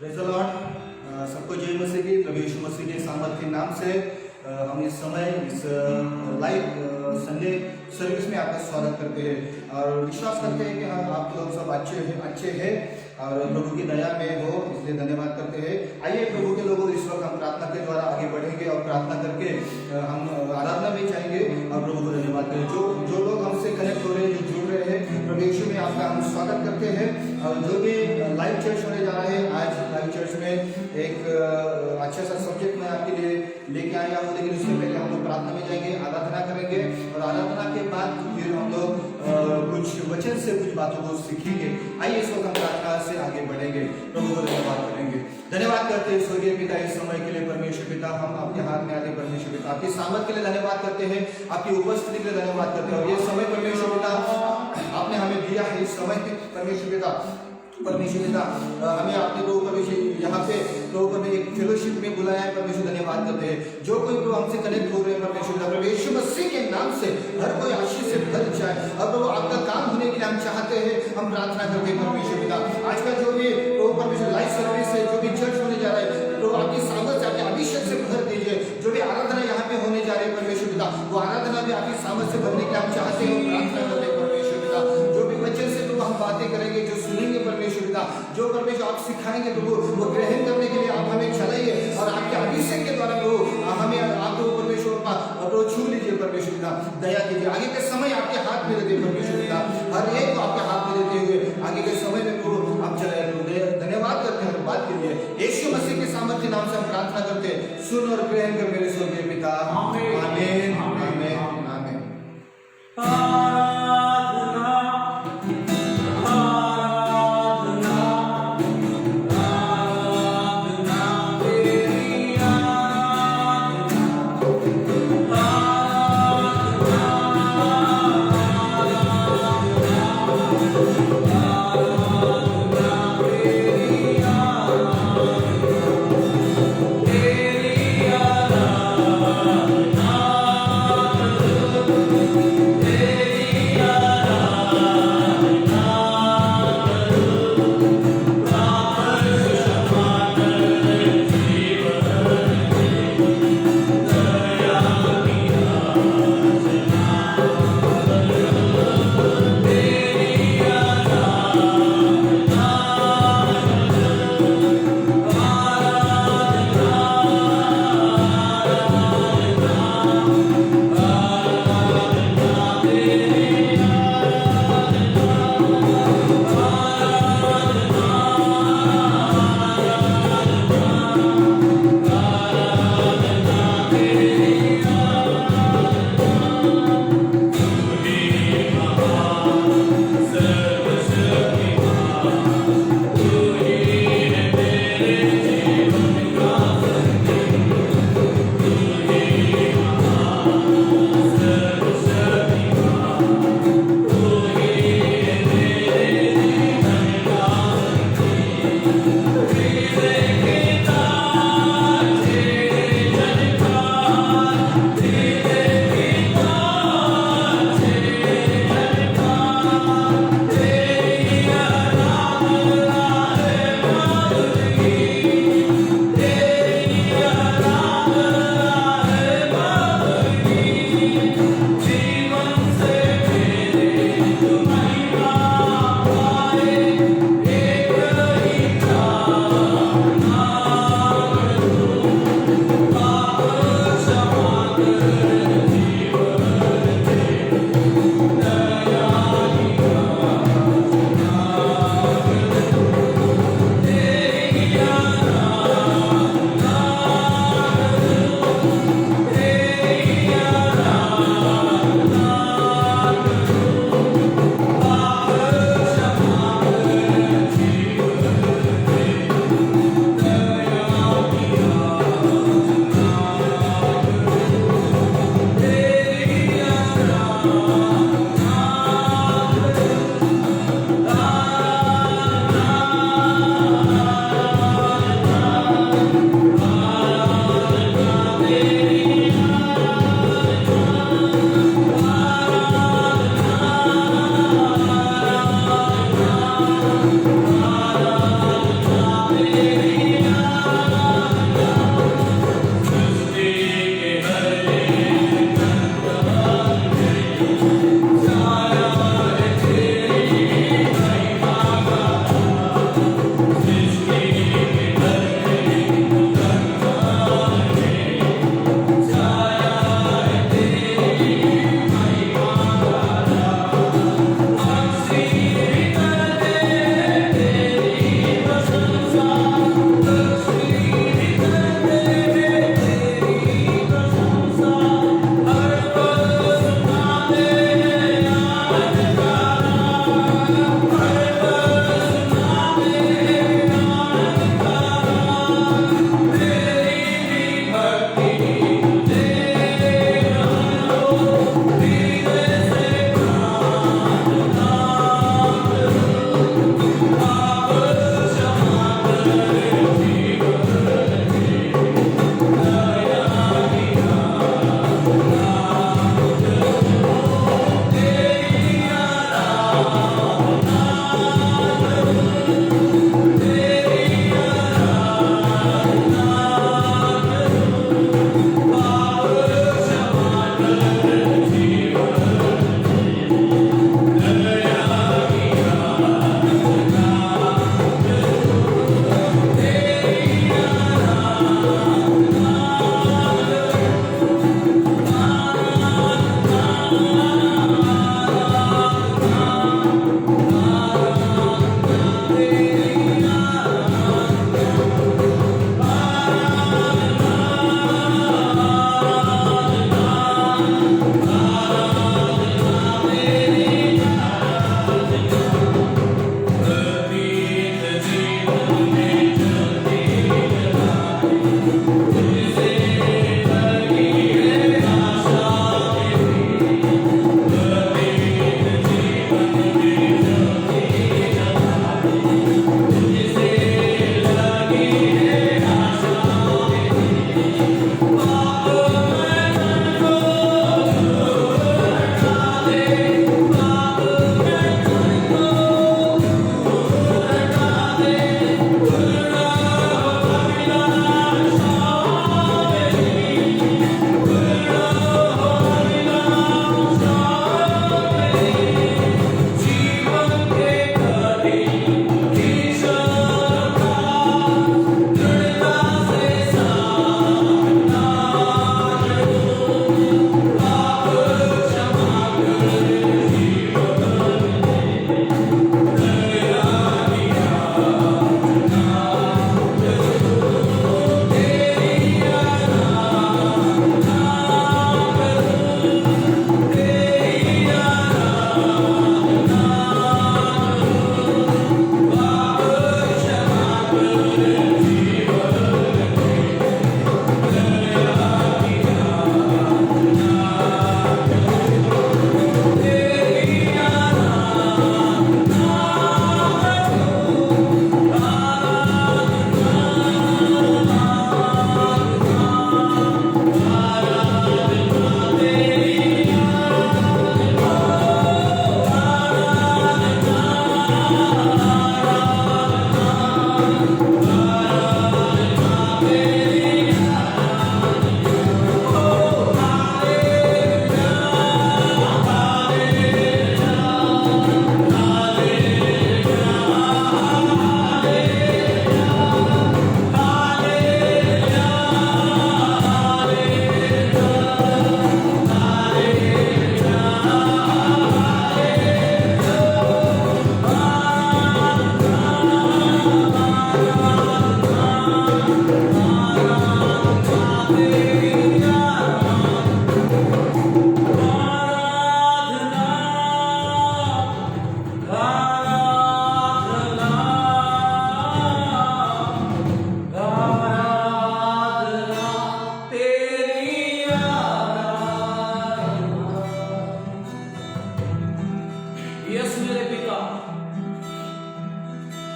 Praise the Lord. सबको जय मसीह की। प्रभु यीशु मसीह के सामर्थ के नाम से हम इस समय इस लाइव संडे सर्विस में आपका स्वागत करते हैं और विश्वास करते हैं कि आप लोग सब अच्छे हैं और प्रभु की दया में हो, इसलिए धन्यवाद करते हैं। आइए प्रभु के लोगों, इस वक्त हम प्रार्थना के द्वारा आगे बढ़ेंगे और प्रार्थना करके हम आराधना में जाएंगे और प्रभु को धन्यवाद करें। जो लोग हमसे कनेक्ट हो रहे हैं, जो जुड़ रहे हैं, प्रभु यीशु में आपका हम स्वागत करते हैं। और जो भी लाइव चर्च होने जा रहे हैं, आज लाइव चर्च में एक अच्छा सा सब्जेक्ट मैं आपके लिए लेके आया हूँ, लेकिन उससे पहले हम लोग प्रार्थना में जाएंगे, आराधना करेंगे और आराधना के बाद फिर हम लोग कुछ वचन से कुछ बातों को सीखेंगे। आइए इस वक्त हम प्रार्थना से आगे बढ़ेंगे, प्रभु को धन्यवाद करेंगे। धन्यवाद करते हैं स्वर्गीय पिता, इस समय के लिए परमेश्वर पिता, हम आपके हाथ में आते परमेश्वर पिता, आपकी सामर्थ के लिए धन्यवाद करते हैं, आपकी उपस्थिति के लिए धन्यवाद करते हैं। और ये समय परमेश्वर पिता आपने हमें दिया है, इस समय परमेश्वर पिता हमें आपने प्रभु परमेश्वर यहाँ पे प्रभु पर एक फेलोशिप में बुलाया है, परमेश्वर धन्यवाद करते हैं। जो कोई प्रभु हमसे कनेक्ट हो रहे हैं परमेश्वर यीशु मसीह के नाम से हर कोई आशीष से भर जाए और प्रभु आपका काम होने के लिए हम चाहते हैं, हम प्रार्थना करते हैं परमेश्वर पिता। आज का जो भी प्रभु परमेश्वर लाइव सर्विस है, जो भी चर्च होने जा रहा है, तो आपकी सामर्थ आपके अभिषेक से भर दीजिए। जो भी आराधना यहाँ पे होने जा रही है परमेश्वर पिता, वो आराधना भी आपकी सामर्थ से भरने के लिए हम चाहते हैं, प्रार्थना करते हैं परमेश्वर पिता। जो भी बच्चे से हम बातें करेंगे, जो सुनेंगे परमेश्वर पिता, जो परमेश्वर आप सिखाएंगे प्रभु, वो ग्रहण करने के लिए आप हमें चलाइए और आपके अभिषेक के द्वारा प्रभु हमें आप परमेश्वर प्रभु छू लीजिए परमेश्वर पिता, दया कीजिए। आगे के समय आपके हाथ में देते परमेश्वर पिता, हर एक को आपके हाथ में देते हुए आगे के समय में प्रभु आप चलाए। धन्यवाद करते हैं हर बात के लिए, यीशु मसीह के सामर्थ्य के नाम से हम प्रार्थना करते हैं। सुन और ग्रहण कर मेरे स्वर्गीय पिता, आमीन आमीन आमीन।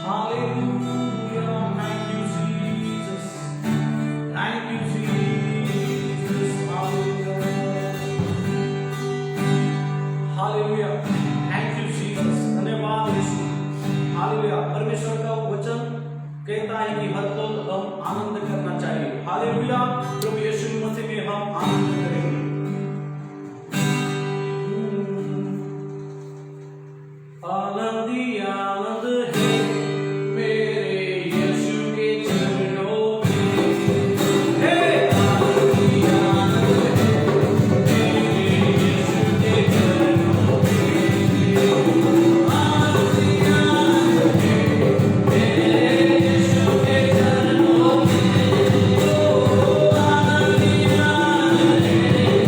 Hallelujah. Thank you, Jesus. Thank you, Jesus. Hallelujah. Hallelujah. Thank you, Jesus. धन्यवाद यीशु। हालेलुया। परमेश्वर का वचन कहता है कि हर पल हम आनंद करना चाहिए। हालेलुया। प्रभु यीशु मसीह में हम आनंद करेंगे। आनंद ही आनंद है मेरे यीशु के चरणों में। हे आनंद ही आनंद है मेरे यीशु के चरणों में। आनंद ही आनंद है मेरे यीशु के चरणों में। ओ आनंद ही आनंद है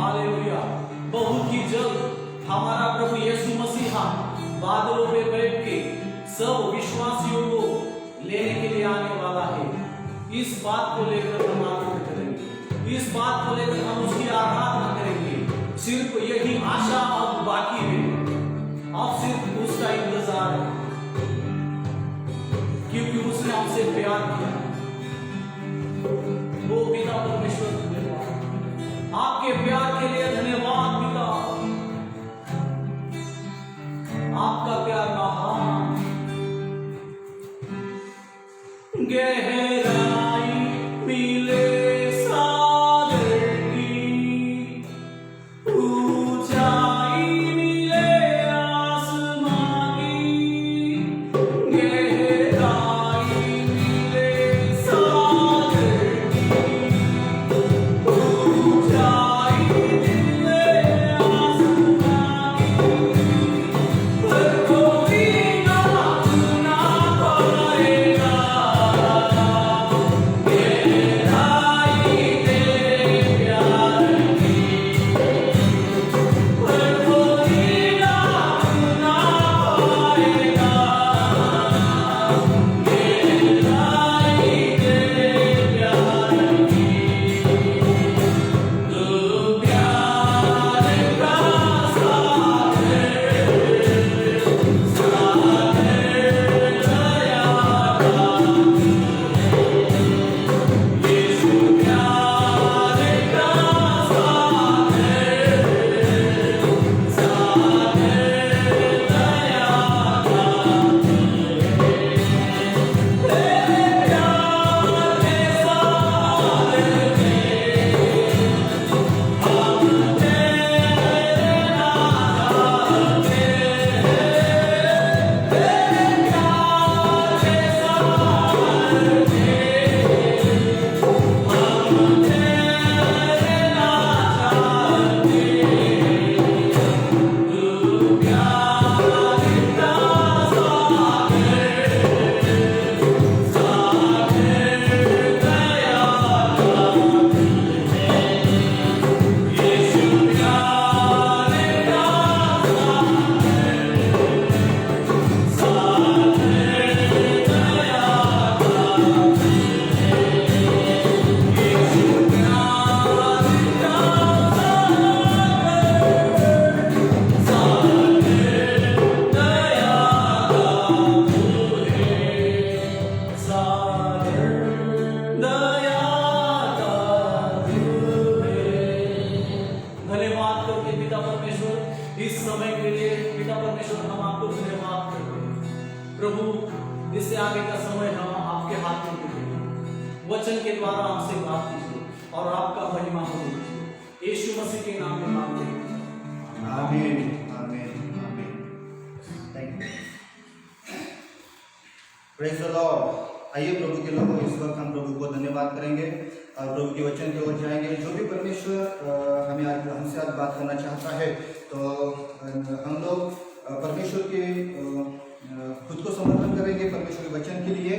हालेलुया। बहुत ही जल्द हमारा प्रभु यीशु मसीहा बादलों पे बैठ के सब विश्वासियों को लेने के लिए आने वाला है। इस बात को लेकर हम आनंद करेंगे, इस बात को लेकर हम उसकी आराधना करेंगे। सिर्फ यही आशा अब बाकी है, अब सिर्फ उसका इंतजार है, क्योंकि उसने हमसे प्यार किया। वो पिता परमेश्वर धन्यवाद, आपके प्यार के लिए धन्यवाद पिता। आपका प्यार महान, गहराई मिले सागर की, ऊंचाई मिले आसमां की, गहराई मिले सागर की, ऊंचाई मिले आसमां की, पर कोई ना पाएगा। इस समय के लिए पिता परमेश्वर हम आपको धन्यवाद करते हैं। प्रभु इससे आगे का समय हम आपके हाथ में देते हैं। वचन के द्वारा हमसे बात कीजिए और आपका महिमा हो दीजिए। यीशु मसीह के नाम में मांगते हैं, आमीन आमीन आमीन। Thank you, praise the Lord. आइए प्रभु के लोगों, इस वक्त हम प्रभु को धन्यवाद करेंगे और प्रभु के वचन की ओर जाएंगे। जो भी परमेश्वर हमें आज हमसे आज बात करना चाहता है, तो हम लोग परमेश्वर के खुद को समर्पण करेंगे परमेश्वर के वचन के लिए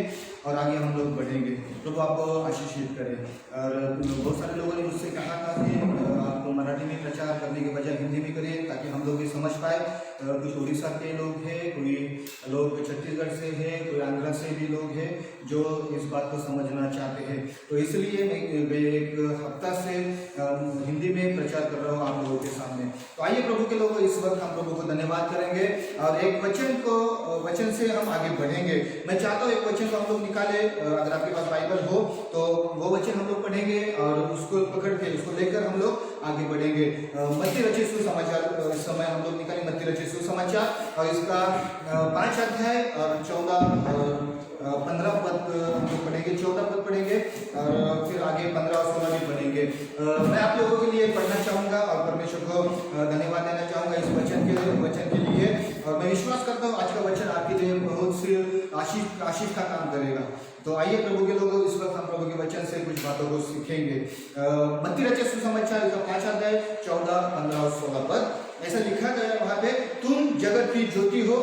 और आगे हम लोग बढ़ेंगे। प्रभु आपको आशीषित करें। और बहुत सारे लोगों ने मुझसे कहा था कि आपको मराठी में प्रचार करने के बजाय हिंदी में करिए, ताकि हम लोग भी समझ पाए। कुछ उड़ीसा के लोग हैं, कोई लोग छत्तीसगढ़ से हैं, कोई आंध्रा से भी लोग हैं जो इस बात को समझना चाहते हैं। तो इसलिए मैं एक हफ्ता से हिंदी में प्रचार कर रहा हूँ आप लोगों के सामने। तो आइए प्रभु के लोगों, इस वक्त हम प्रभु को धन्यवाद करेंगे और एक वचन से हम आगे बढ़ेंगे। मैं चाहता हूँ एक वचन को हम लोग निकाले। अगर आपके पास बाइबल हो तो वो वचन हम लोग पढ़ेंगे और उसको पकड़ के उसको लेकर हम लोग आगे बढ़ेंगे। मत्ती रचित सुसमाचार इस समय हम लोग निकालेंगे। मत्ती रचित सुसमाचार और इसका 5 अध्याय और 15 पद हम लोग पढ़ेंगे, 14 पद पढ़ेंगे और फिर आगे 15 और 16 भी पढ़ेंगे। मैं आप लोगों के लिए पढ़ना चाहूँगा और परमेश्वर को धन्यवाद देना चाहूँगा इस वचन के लिए। और मैं विश्वास करता हूँ आज का वचन आपके लिए बहुत सी आशीष का काम करेगा। तो आइए प्रभु के लोगों, इस वक्त हम प्रभु के वचन से कुछ बातों को सीखेंगे। मत्ती रचित सुसमाचार इसका 5 अध्याय 14, 15 और 16 पद ऐसा लिखा गया वहाँ पे, तुम जगत की ज्योति हो,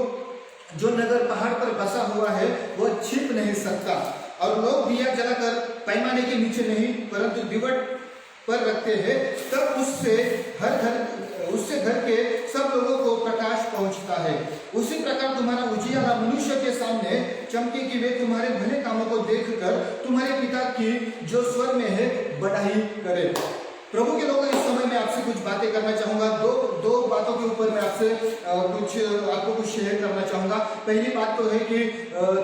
जो नगर पहाड़ पर बसा हुआ है वह छिप नहीं सकता, और लोग दिया जलाकर पैमाने के नीचे नहीं परंतु दिवट पर रखते हैं, तब उससे घर के सब लोगों को प्रकाश पहुंचता है। उसी प्रकार तुम्हारा उजियाला मनुष्य के सामने चमके कि वे तुम्हारे भले कामों को देखकर तुम्हारे पिता की जो स्वर्ग में है बड़ाई करे। प्रभु के लोगों, इस समय मैं आपसे कुछ बातें करना चाहूंगा। दो बातों के ऊपर मैं आपसे आपको कुछ शेयर करना चाहूंगा। पहली बात तो है कि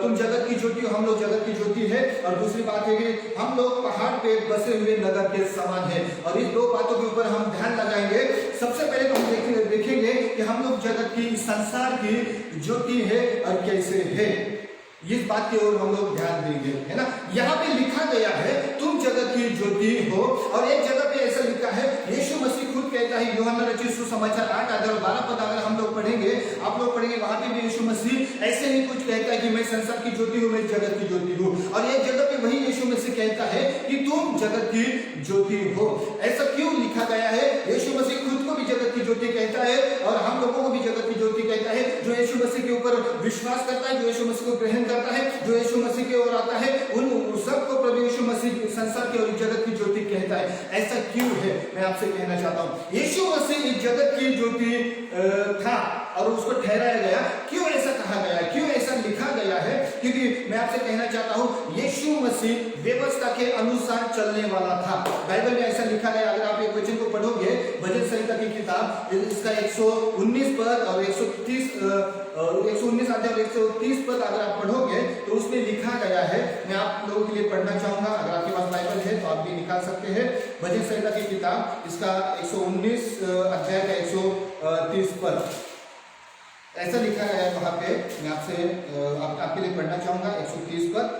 तुम जगत की ज्योति हो, हम लोग जगत की ज्योति है। और दूसरी बात है कि हम लोग पहाड़ पे बसे हुए नगर के समान है। और इस दो बातों के ऊपर हम ध्यान लगाएंगे। सबसे पहले तो हम देखेंगे कि हम लोग जगत की, संसार की ज्योति है और कैसे है, इस बात की ओर हम लोग ध्यान देंगे, है ना। यहाँ पे लिखा गया है तुम जगत की ज्योति हो, और एक जगह पे ऐसा लिखा है, यीशु मसीह खुद कहता है, यूहन्ना रचित सुसमाचार 8:12 अगर हम लोग पढ़ेंगे, आप लोग पढ़ेंगे, वहां पे भी यीशु मसीह ऐसे ही कुछ कहता है कि मैं संसार की ज्योति हूँ, मैं जगत की ज्योति हूँ। और एक जगह पे वही यीशु मसीह कहता है कि तुम जगत की ज्योति हो। ऐसा क्यों लिखा गया है? यीशु मसीह खुद को भी जगत की ज्योति कहता है और हम लोगों को भी जगत की ज्योति कहता है। जो यीशु मसीह के ऊपर विश्वास करता है, जो यीशु मसीह को ग्रहण करता है, जो यीशु मसीह की ओर आता है, उन सबको प्रभु यीशु मसीह संसार की और जगत की ज्योति कहता है। ऐसा क्यों है, मैं आपसे कहना चाहता हूं। यीशु मसीह इस जगत की ज्योति था और उसको ठहराया गया। क्यों ऐसा कहा गया, क्यों ऐसा लिखा गया है? क्योंकि मैं आपसे कहना चाहता हूं, यीशु मसीह व्यवस्था के अनुसार चलने वाला था। बाइबल में ऐसा लिखा गया, अगर आप एक वचन को पढ़ोगे, भजन संहिता की किताब, इसका 119 पद और 119 अध्याय और 130 पद अगर आप पढ़ोगे तो उसमें लिखा गया है। मैं आप लोगों के लिए पढ़ना चाहूंगा, अगर आपके पास बाइबल है तो आप भी निकाल सकते हैं। भजन संहिता की किताब, इसका 119 अध्याय का 130 पद ऐसा लिखा गया है वहां पे। मैं आपके लिए पढ़ना चाहूंगा 130 पद।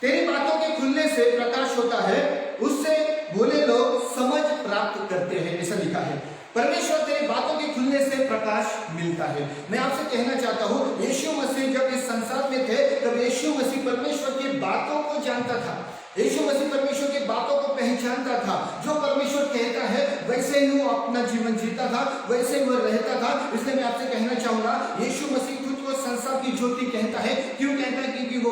तेरी बातों के खुलने से प्रकाश होता है, उससे भोले लोग समझ प्राप्त करते हैं, ऐसा लिखा है। परमेश्वर तेरी बातों के खुलने से प्रकाश मिलता है। मैं आपसे कहना चाहता हूं, यीशु मसीह जब इस संसार में थे तब यीशु मसीह परमेश्वर की बातों को जानता था। यीशु मसीह परमेश्वर की बातों को पहचानता था। जो परमेश्वर कहता है वैसे ही वो अपना जीवन जीता था, वैसे ही वो रहता था। इसलिए मैं आपसे कहना चाहूंगा, यीशु मसीह खुद को संसार की ज्योति कहता है। क्यों कहता है? क्योंकि वो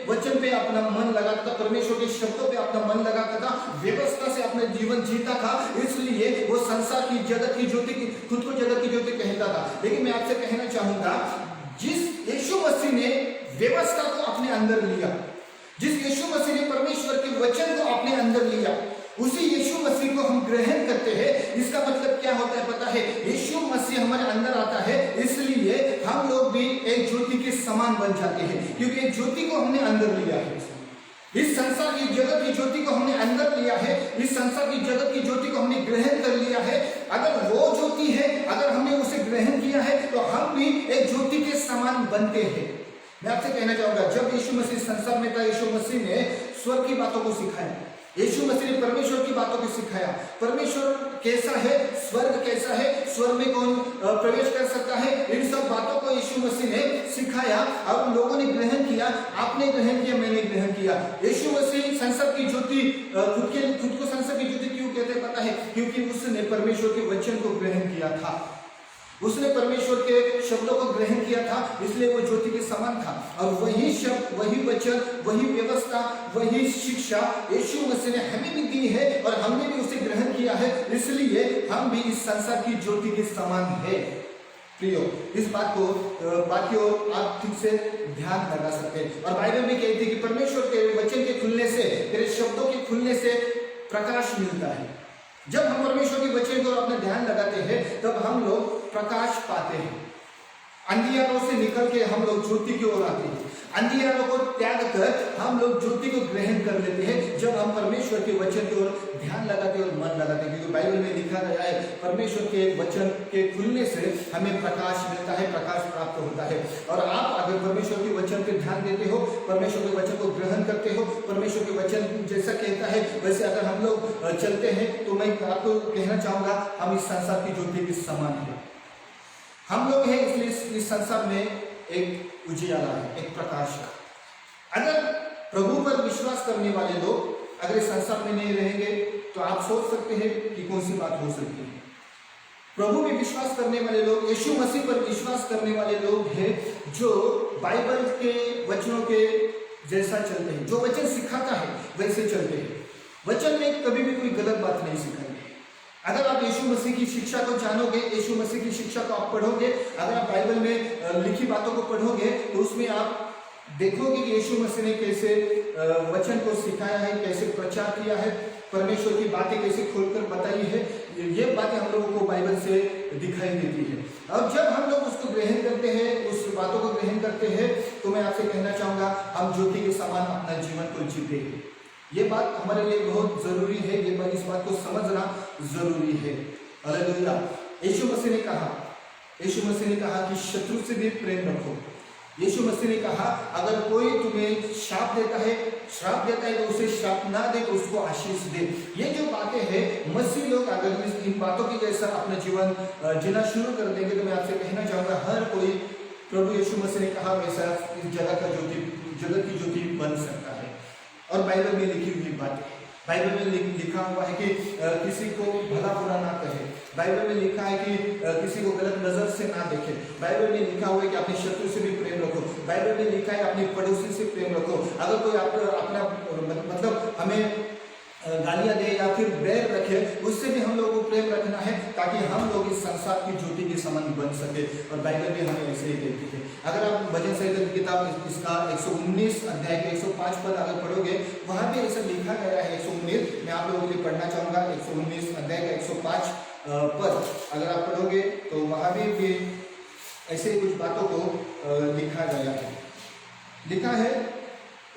वचन पे अपना मन लगाता था, परमेश्वर के शब्दों पे अपना मन लगाता था, व्यवस्था से अपना जीवन जीता था। इसलिए वो संसार की, जगत की ज्योति, खुद को जगत की ज्योति कहता था। लेकिन मैं आपसे कहना चाहूंगा, जिस यीशु मसीह ने व्यवस्था को अपने अंदर लिया, जिस यीशु मसीह ने परमेश्वर के वचन को अपने अंदर लिया, उसी यीशु मसीह को हम ग्रहण करते हैं। इसका मतलब क्या होता है पता है? यीशु मसीह हमारे अंदर आता है, इसलिए हम लोग भी एक ज्योति के समान बन जाते हैं, क्योंकि एक ज्योति को हमने अंदर लिया है। इस संसार की, जगत की ज्योति को हमने अंदर लिया है। इस संसार की, जगत की ज्योति को हमने ग्रहण कर लिया है। अगर वो ज्योति है, अगर हमने उसे ग्रहण किया है, तो हम भी एक ज्योति के समान बनते हैं। मैं आपसे कहना चाहूंगा, जब यीशु मसीह संसार में था, यीशु मसीह ने स्वर्ग की बातों को सिखाया। यीशु मसीह ने परमेश्वर की बातों को सिखाया। परमेश्वर कैसा है, स्वर्ग कैसा है, स्वर्ग में कौन प्रवेश कर सकता है, इन सब बातों को यीशु मसीह ने सिखाया और लोगों ने ग्रहण किया। आपने ग्रहण किया, मैंने ग्रहण किया। यीशु मसीह संसार की ज्योति, खुद को संसार की ज्योति क्यों कहते पता है? क्योंकि उसने परमेश्वर के वचन को ग्रहण किया था, उसने परमेश्वर के शब्दों को ग्रहण किया था, इसलिए वो ज्योति के समान था। और वही शब्द, वही वचन, वही व्यवस्था, वही शिक्षा यीशु मसीह ने हमें भी दी है और हमने भी उसे ग्रहण किया है। इसलिए हम भी इस संसार की ज्योति के समान है। प्रियो, इस बात की ओर आप ठीक से ध्यान लगा सकते हैं। और बाइबल में कहती है कि परमेश्वर के वचन के खुलने से, तेरे शब्दों के खुलने से प्रकाश मिलता है। जब हम परमेश्वर के वचन को अपना ध्यान लगाते हैं, तब हम लोग प्रकाश पाते हैं। अंधियारों से निकल के हम लोग ज्योति की ओर आते हैं। अंधियारों को त्याग कर हम लोग ज्योति को ग्रहण कर लेते हैं, जब हम परमेश्वर के वचन की ओर ध्यान लगाते हैं और मन लगाते हैं। क्योंकि बाइबल में लिखा गया है, परमेश्वर के वचन के खुलने से हमें प्रकाश मिलता है, प्रकाश प्राप्त होता है। और आप अगर परमेश्वर के वचन पे ध्यान देते हो, परमेश्वर के वचन को ग्रहण करते हो, परमेश्वर के वचन जैसा कहता है वैसे अगर हम लोग चलते हैं, तो मैं आपको कहना चाहूंगा, हम इस संसार की ज्योति के समान है। हम लोग हैं, इसलिए इस संसार में एक उजियाला है, एक प्रकाश है। अगर प्रभु पर विश्वास करने वाले लोग अगर इस संसार में नहीं रहेंगे, तो आप सोच सकते हैं कि कौन सी बात हो सकती है। प्रभु में विश्वास करने वाले लोग, यीशु मसीह पर विश्वास करने वाले लोग हैं, जो बाइबल के वचनों के जैसा चलते हैं, जो वचन सिखाता है वैसे चलते हैं। वचन में कभी भी कोई गलत बात नहीं सिखाई। अगर आप यीशु मसीह की शिक्षा को जानोगे, यीशु मसीह की शिक्षा को आप पढ़ोगे, अगर आप बाइबल में लिखी बातों को पढ़ोगे तो उसमें आप देखोगे कि यीशु मसीह ने कैसे वचन को सिखाया है, कैसे प्रचार किया है, परमेश्वर की बातें कैसे खोलकर बताई है। ये बातें हम लोगों को बाइबल से दिखाई देती है। अब जब हम लोग उसको ग्रहण करते हैं, उस बातों को ग्रहण करते हैं, तो मैं आपसे कहना चाहूंगा हम ज्योति के समान अपना जीवन को जीते हैं। ये बात हमारे लिए बहुत जरूरी है, ये बात, इस बात को समझना जरूरी है। हालेलुया। यीशु मसीह ने कहा कि शत्रु से भी प्रेम रखो। यीशु मसीह ने कहा अगर कोई तुम्हें श्राप देता है तो उसे श्राप ना दे, तो उसको आशीष दे। ये जो बातें हैं, मसीह लोग अगर इन बातों के जैसा अपना जीवन जीना शुरू कर देंगे, तो मैं आपसे कहना चाहूंगा हर कोई प्रभु यीशु मसीह ने कहा वैसा इस जगत की ज्योति बन सकता है। और बाइबल में लिखी हुई बातें, बाइबल में लिखा हुआ है कि किसी को भला बुरा ना कहे। बाइबल में लिखा है कि किसी को गलत नजर से ना देखे। बाइबल में लिखा हुआ है कि अपने शत्रु से भी प्रेम रखो। बाइबल में लिखा है अपने पड़ोसी से प्रेम रखो। अगर कोई अपना मतलब हमें गालियां दे या फिर बैर रखे, उससे भी हम लोगों को प्रेम रखना है, ताकि हम लोग इस संसार की ज्योति के समान बन सके। और बाइबल भी हमें ऐसे ही कहती है। अगर आप भजन संहिता की किताब इसका 119 अध्याय के 105 पद अगर पढ़ोगे, वहां भी ऐसा लिखा गया है। 119 मैं आप लोगों के लिए पढ़ना चाहूंगा। 119 अध्याय का 105 पद अगर आप पढ़ोगे तो वहां भी ऐसे कुछ बातों को लिखा गया है। लिखा है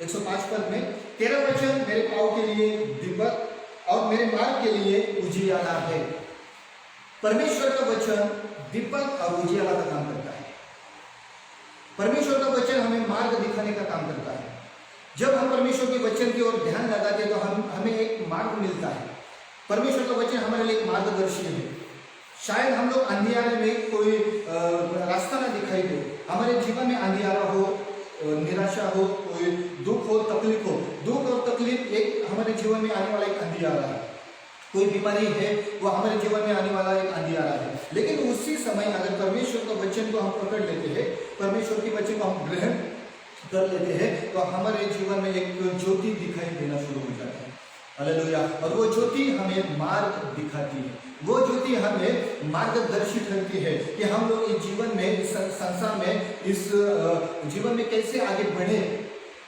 105 पद में, तेरा वचन मेरे पाँव के लिए दीपक और मेरे मार्ग के लिए उजियाला है। परमेश्वर का वचन दीपक और उजियाला का काम करता है। परमेश्वर का वचन हमें मार्ग दिखाने का काम करता है। जब हम परमेश्वर के वचन की ओर ध्यान लगाते हैं तो हमें एक मार्ग मिलता है। परमेश्वर का वचन हमारे लिए एक मार्गदर्शी है। शायद हम लोग अंधियारे में कोई रास्ता ना दिखाई दे, हमारे जीवन में अंधियारा हो, निराशा हो, कोई दुख हो, तकलीफ हो। दुख और तकलीफ एक हमारे जीवन में आने वाला एक अंधियारा है। कोई बीमारी है, वो हमारे जीवन में आने वाला एक अंधियारा है। लेकिन उसी समय अगर परमेश्वर का वचन को हम पकड़ लेते हैं, परमेश्वर के वचन को हम ग्रहण कर लेते हैं, तो हमारे जीवन में एक ज्योति दिखाई देना शुरू हो जाता है। हालेलुया। और वो ज्योति हमें मार्ग दिखाती है, वो ज्योति हमें मार्गदर्शित करती है कि हम लोग इस जीवन में, इस संसार में, इस जीवन में कैसे आगे बढ़े।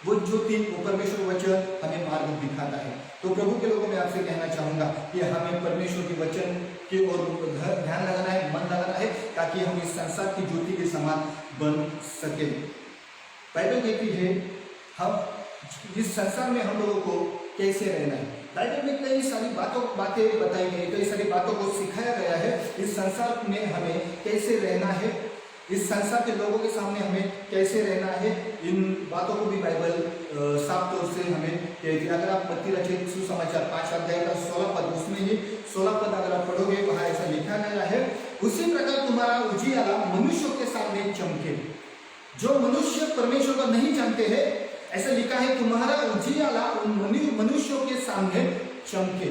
वो ज्योति, वो परमेश्वर वचन हमें मार्ग दिखाता है। तो प्रभु के लोगों में आपसे कहना चाहूंगा कि हमें परमेश्वर के वचन की ओर ध्यान लगाना है, मन लगाना है, ताकि हम इस संसार की ज्योति के समान बन सके। बाइबल कहती है हम इस संसार में हम लोगों को कैसे रहना है। बाइबल में कई सारी बातें बताई गई, कई सारी बातों को सिखाया गया है। इस संसार में हमें कैसे रहना है, इस संसार के लोगों के सामने हमें कैसे रहना है, इन बातों को भी बाइबल साफ तौर से हमें कहती है। अगर आप मत्ती रचित सुसमाचार 5 अध्याय का 16 पद, उसमें ही 16 पद अगर आप पढ़ोगे, वहां ऐसा लिखा गया है, उसी प्रकार तुम्हारा उजियाला मनुष्यों के सामने चमके। जो मनुष्य परमेश्वर को नहीं जानते हैं, ऐसा लिखा है तुम्हारा उजियाला उन मनुष्यों के सामने चमके।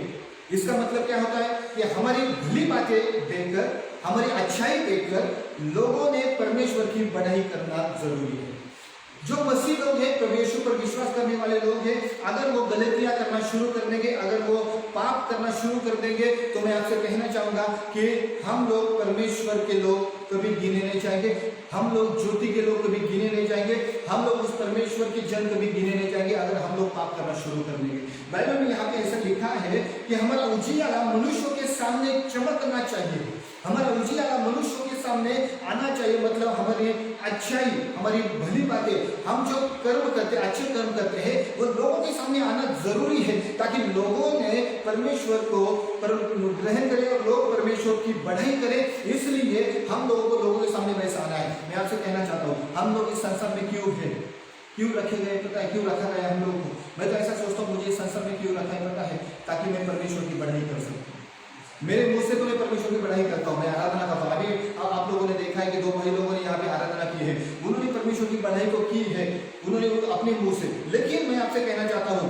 इसका मतलब क्या होता है कि हमारी भली बातें देखकर, हमारी अच्छाई देखकर लोगों ने परमेश्वर की बढ़ाई करना जरूरी है। जो मसीह लोग हैं, परमेश्वर पर विश्वास करने वाले लोग हैं, अगर वो गलतियां करना शुरू कर देंगे, अगर वो पाप करना शुरू कर देंगे, तो मैं आपसे कहना चाहूंगा कि हम लोग परमेश्वर के लोग कभी गिने नहीं जाएंगे, हम लोग ज्योति के लोग कभी गिने नहीं जाएंगे, हम लोग उस परमेश्वर के जन कभी गिने नहीं जाएंगे अगर हम लोग पाप करना शुरू कर देंगे। बाइबल में यहाँ पे ऐसा लिखा है कि हमारा उजियाला मनुष्यों के सामने चमकना चाहिए, हमारा उजियाला मनुष्यों के सामने आना चाहिए। मतलब हमारी अच्छाई, हमारी भली बातें, हम जो कर्म करते, अच्छे कर्म करते हैं, वो लोगों के सामने आना जरूरी है, ताकि लोगों ने परमेश्वर को ग्रहण करें और लोग परमेश्वर की बढ़ाई करें। इसलिए हम लोगों को लोगों के सामने वैसा आना है। मैं आपसे कहना चाहता हूँ, हम लोग इस संसार में क्यों है, क्यों रखे गए पता है, क्यों रखा गया हम लोग को? मैं तो ऐसा सोचता हूँ, मुझे इस संसार में क्यों रखा है पता है, ताकि मैं परमेश्वर की बढ़ाई कर सकूँ। मेरे मुंह से तो मैं परमेश्वर की बढ़ाई करता हूँ, मैं आराधना करता हूँ। अभी आप लोगों ने देखा है कि 2 भाई लोगों ने यहाँ पे आराधना की है, उन्होंने परमेश्वर की बढ़ाई को की है, उन्होंने अपने मुंह से। लेकिन मैं आपसे कहना चाहता हूँ,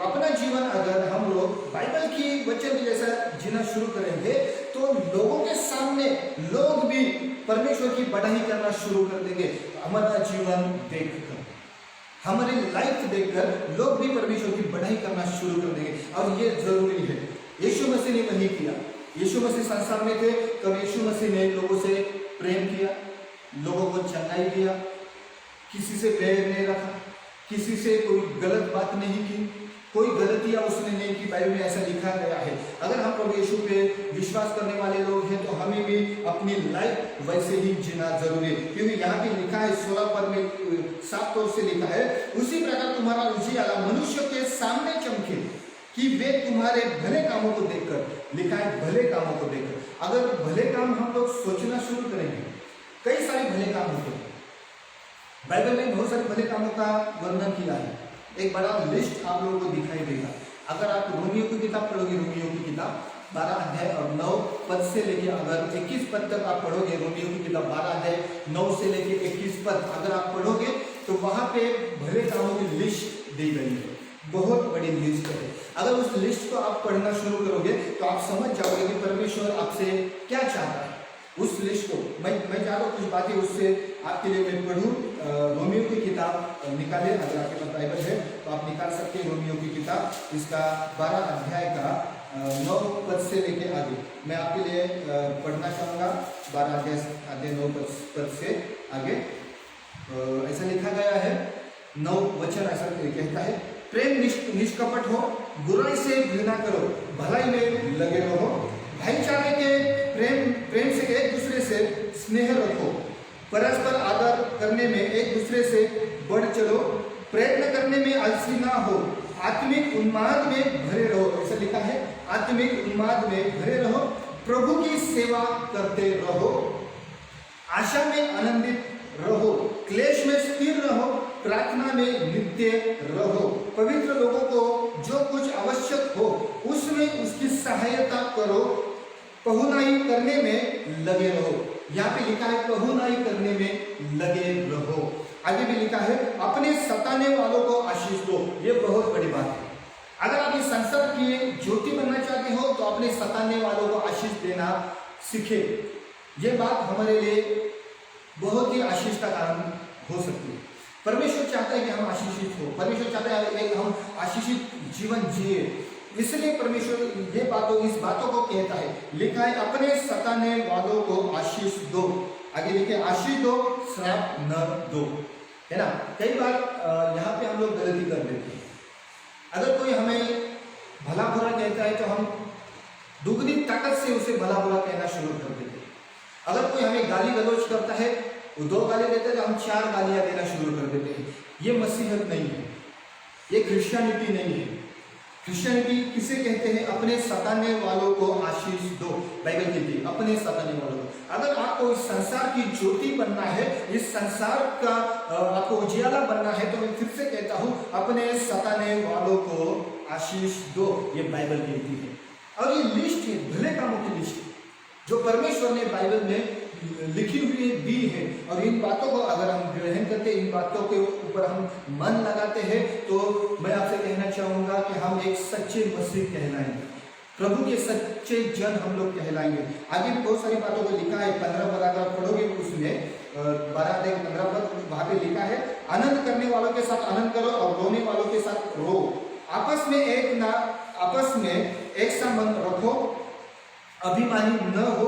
अपना जीवन अगर हम लोग बाइबल की वचन के जैसा जीना शुरू करेंगे, तो लोगों के सामने लोग भी परमेश्वर की बढ़ाई करना शुरू कर देंगे हमारा जीवन देखकर। हमारी लाइफ देखकर लोग भी परमेश्वर की बढ़ाई करना शुरू कर देंगे, और ये जरूरी है। यीशु मसीह ने वही किया। यीशु मसीह संसार में थे तब यीशु मसीह ने लोगों से प्रेम किया, लोगों को चंगाई दिया, किसी से बैर नहीं रखा, किसी से कोई गलत बात नहीं की, कोई गलतियां उसने नहीं की। बाइबल में ऐसा लिखा गया है। अगर हम प्रभु यीशु पे विश्वास करने वाले लोग हैं तो हमें भी अपनी लाइफ वैसे ही जीना जरूरी है, क्योंकि यहाँ पे लिखा है 16 पद में साफ तौर से लिखा है, उसी प्रकार तुम्हारा उजियाला मनुष्य के सामने चमके कि वे तुम्हारे भले कामों को देखकर, लिखा है भले कामों को देखकर। अगर भले काम हम लोग सोचना शुरू करेंगे, कई सारे भले काम होते हैं। बाइबल में बहुत सारे भले कामों का वर्णन किया है, एक बड़ा लिस्ट आप लोगों को दिखाई देगा। अगर आप रोमियो की किताब पढ़ोगे, रोमियो की किताब 12 अध्याय और 9 पद से लेके अगर 21 पद तक आप पढ़ोगे, रोमियो की किताब 12 अध्याय 9 से लेके 21 पद अगर आप पढ़ोगे तो वहां पे भले कामों की लिस्ट दी गई है, बहुत बड़ी लिस्ट है। अगर उस लिस्ट को आप पढ़ना शुरू करोगे तो आप समझ जाओगे कि परमेश्वर आपसे क्या चाहता है। उस लिस्ट को मैं चाह रहा हूँ कुछ बातें उससे आपके लिए मैं पढ़ूँ। रोमियो की किताब निकाले, अगर आपके पास बाइबल है तो आप निकाल सकते हैं। रोमियो की किताब इसका 12 अध्याय का 9 पद से लेके आगे मैं आपके लिए पढ़ना चाहूँगा। 12 अध्याय 9 पद से आगे ऐसा लिखा गया है, 9 वचन ऐसा कहता है, प्रेम निष्कपट हो, बुराई से घृणा करो, भलाई में लगे रहो, भाईचारे के प्रेम से एक दूसरे से स्नेह रखो, परस्पर आदर करने में एक दूसरे से बढ़ चलो, प्रयत्न करने में आलसी ना हो, आत्मिक उन्माद में भरे रहो। ऐसा लिखा है, आत्मिक उन्माद में भरे रहो, प्रभु की सेवा करते रहो, आशा में आनंदित रहो, क्लेश में स्थिर रहो, प्रार्थना में नित्य रहो, पवित्र लोगों को जो कुछ आवश्यक हो उसमें उसकी सहायता करो, पहुनाई करने में लगे रहो। यहाँ पे लिखा है पहुनाई करने में लगे रहो। आगे भी लिखा है अपने सताने वालों को आशीष दो। ये बहुत बड़ी बात है। अगर आप इस संसार की ज्योति बनना चाहते हो तो अपने सताने वालों को आशीष देना सीखे। ये बात हमारे लिए बहुत ही आशीष का कारण हो सकती है। परमेश्वर चाहता है कि हम आशीषित हो, परमेश्वर चाहता है कि हम आशीषित जीवन जिए, इसलिए परमेश्वर इस बातों को कहता है। लिखा है अपने सताने वालों को आशीष दो, आगे लिखे आशीष दो, श्राप न दो, है ना। कई बार यहाँ पे हम लोग गलती कर देते हैं। अगर कोई हमें भला बुरा कहता है तो हम दुगनी ताकत से उसे भला बुरा कहना शुरू कर देते हैं। अगर कोई हमें गाली गलौज करता है, वो 2 गाली देता है तो हम 4 गालियां देना शुरू कर देते हैं। ये मसीहत नहीं है, ये क्रिश्चियनिटी नहीं है। क्रिश्चियनिटी किसे कहते हैं? अपने सताने वालों को आशीष दो। बाइबल कहती है अपने सताने वालों को। अगर आपको इस संसार की ज्योति बनना है, इस संसार का आपको उजियाला बनना है, तो मैं फिर से कहता हूं अपने सताने वालों को आशीष दो। ये बाइबल कहती है। और ये लिस्ट है भले कामों की लिस्ट जो परमेश्वर ने बाइबल में लिखी हुई दी है। और इन बातों को अगर हम ग्रहण करते, इन बातों के ऊपर हम मन लगाते हैं, तो मैं आपसे कहना चाहूंगा कि हम एक सच्चे मसीह कहलाएंगे, प्रभु के सच्चे जन हम लोग कहलाएंगे। आगे भी बहुत सारी बातों को लिखा है। 15 पद अगर पढ़ोगे उसमें 12 से 15 पद वहां पे लिखा है, आनंद करने वालों के साथ आनंद करो और रोने वालों के साथ रो, आपस में एक सा मन रखो, अभिमानी न हो,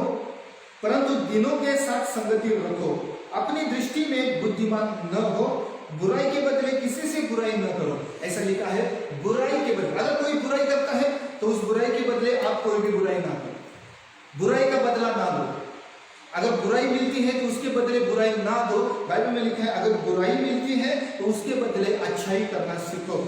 परंतु दिनों के साथ संगति रखो, अपनी दृष्टि में बुद्धिमान न हो, बुराई के बदले किसी से बुराई न करो। ऐसा लिखा है बुराई के बदले। अगर कोई बुराई करता है तो उस बुराई के बदले आप कोई भी बुराई ना करो, बुराई का बदला ना लो। अगर बुराई मिलती है तो उसके बदले बुराई ना दो। बाइबल में लिखा है अगर बुराई मिलती है तो उसके बदले अच्छाई करना सीखो।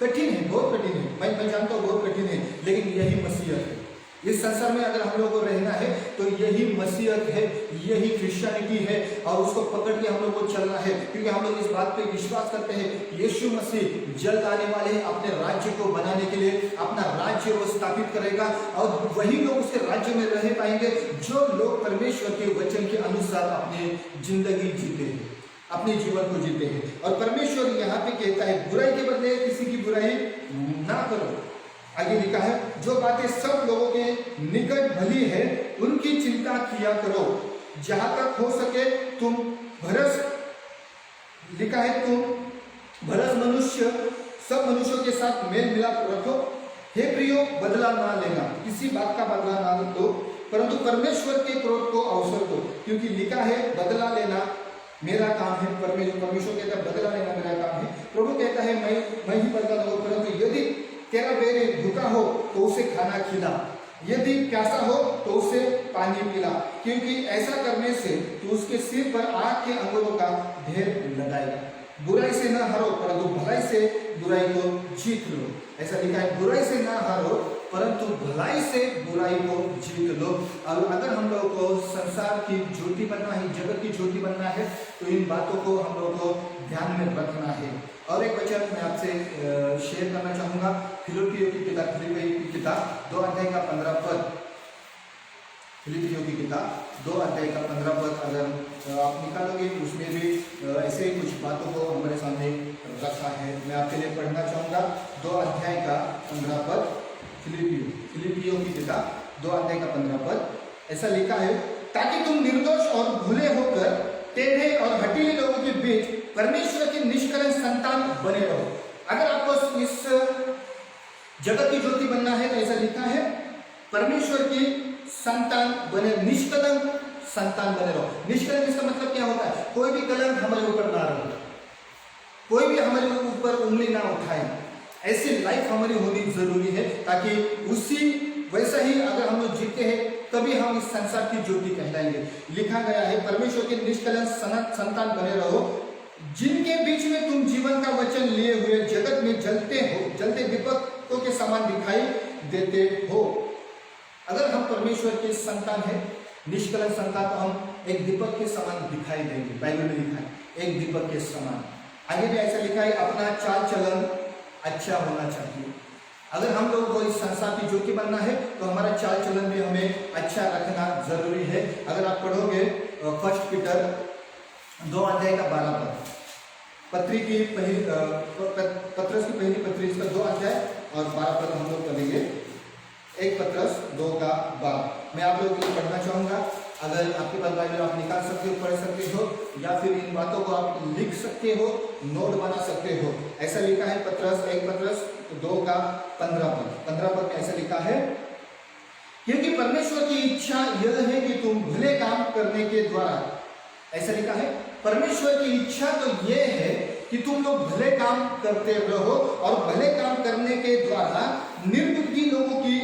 कठिन है, बहुत कठिन है, मैं जानता हूँ बहुत कठिन है, लेकिन यही मसीहत है। इस संसार में अगर हम लोग को रहना है तो यही मसीहत है, यही क्रिश्चियनिटी है, और उसको पकड़ के हम लोग को चलना है। क्योंकि हम लोग इस बात पे विश्वास करते हैं यीशु मसीह जल्द आने वाले हैं अपने राज्य को बनाने के लिए। अपना राज्य वो स्थापित करेगा और वही लोग उसके राज्य में रह पाएंगे जो लोग परमेश्वर के वचन के अनुसार अपनी जिंदगी जीते हैं, अपने जीवन को जीते हैं। और परमेश्वर यहाँ पे कहता है बुराई के बदले किसी की बुराई ना करो। आगे लिखा है जो बातें सब लोगों के निकट भली है उनकी चिंता किया करो, जहां तक हो सके तुम भला मनुष्य सब मनुष्यों के साथ मेल मिलाप रखो। हे प्रियो, बदला ना लेना, किसी बात का बदला ना दो, परंतु परमेश्वर के क्रोध को अवसर दो, क्योंकि लिखा है, बदला लेना मेरा काम है। परमेश्वर कहता है बदला लेना मेरा काम है। प्रभु कहता है मैं ही बदला दूंगा, परंतु यदि तेरा बैरी भूखा हो तो उसे खाना खिला, यदि प्यासा हो तो उसे पानी पिला, क्योंकि ऐसा करने से तू उसके सिर पर आग के अंगूरों का ढेर लगाएगा। बुराई से न हारो, परंतु भलाई से बुराई को जीत लो। ऐसा लिखा है, बुराई से न हारो परंतु भलाई से बुराई को जीत लो। और अगर हम लोगों को संसार की ज्योति बनना है, जगत की ज्योति बनना है, तो इन बातों को हम लोगों को ध्यान में रखना है। और एक वचन मैं आपसे शेयर करना चाहूंगा, फिलिप्पियों की किताब 2 अध्याय का 15 पद। फिलिप्पियों की किताब 2 अध्याय का 15 पद अगर आप निकालोगे, उसमें भी ऐसे ही कुछ बातों को हमारे सामने रखा है। मैं आपके लिए पढ़ना चाहूंगा 2 अध्याय का 15 पद। फिलिप्पियों की किताब 2 अध्याय का 15 पद ऐसा लिखा है, ताकि तुम निर्दोष और भूले होकर टेढ़े और हठीले लोगों के बीच परमेश्वर की निष्कलंक संतान बने रहो। अगर आपको इस जगत की ज्योति बनना है तो ऐसा लिखा है, परमेश्वर की संतान बने, निष्कलंक संतान बने रहो। निष्कलंक इसका मतलब क्या होता है? कोई भी कलंक हमारे ऊपर ना रहे, कोई भी हमारे ऊपर उंगली ना उठाए, ऐसी लाइफ हमारी होनी जरूरी है, ताकि उसी वैसा ही अगर हम लोग जीते हैं तभी हम इस संसार की ज्योति कहलाएंगे। लिखा गया है, परमेश्वर के निष्कलंक संतान बने रहो, जिनके बीच में तुम जीवन का वचन लिए हुए जगत में जलते दीपकों के समान दिखाई देते हो। अगर हम परमेश्वर के संतान है, निष्कलंक संतान, तो हम एक दीपक के समान दिखाई देंगे। बाइबल में लिखा है एक दीपक के समान। आगे भी ऐसा लिखा है, अपना चाल चलन अच्छा होना चाहिए। अगर हम लोगों को इस संसार की ज्योति बनना है तो हमारा चाल चलन भी हमें अच्छा रखना जरूरी है। अगर आप पढ़ोगे 1 पीटर 2 अध्याय का 12 पद, पत्री की पहली पत्रस की पहली पत्री इसका 2 अध्याय और 12 पद हम लोग पढ़ेंगे। 1 पत्रस 2 का 12 मैं आप लोगों के लिए पढ़ना चाहूंगा। अगर आपके पास बाइबल आप निकाल सकते हो, पढ़ सकते हो, या फिर इन बातों को आप लिख सकते हो, नोट बना सकते हो। ऐसा लिखा है 1 पत्रस 2 का 15 पद में ऐसा लिखा है, क्योंकि परमेश्वर की इच्छा यह है कि तुम भले काम करने के द्वारा, ऐसा लिखा है, परमेश्वर की इच्छा तो यह है कि तुम लोग भले काम करते रहो और भले काम करने के द्वारा निर्बुद्धि लोगों की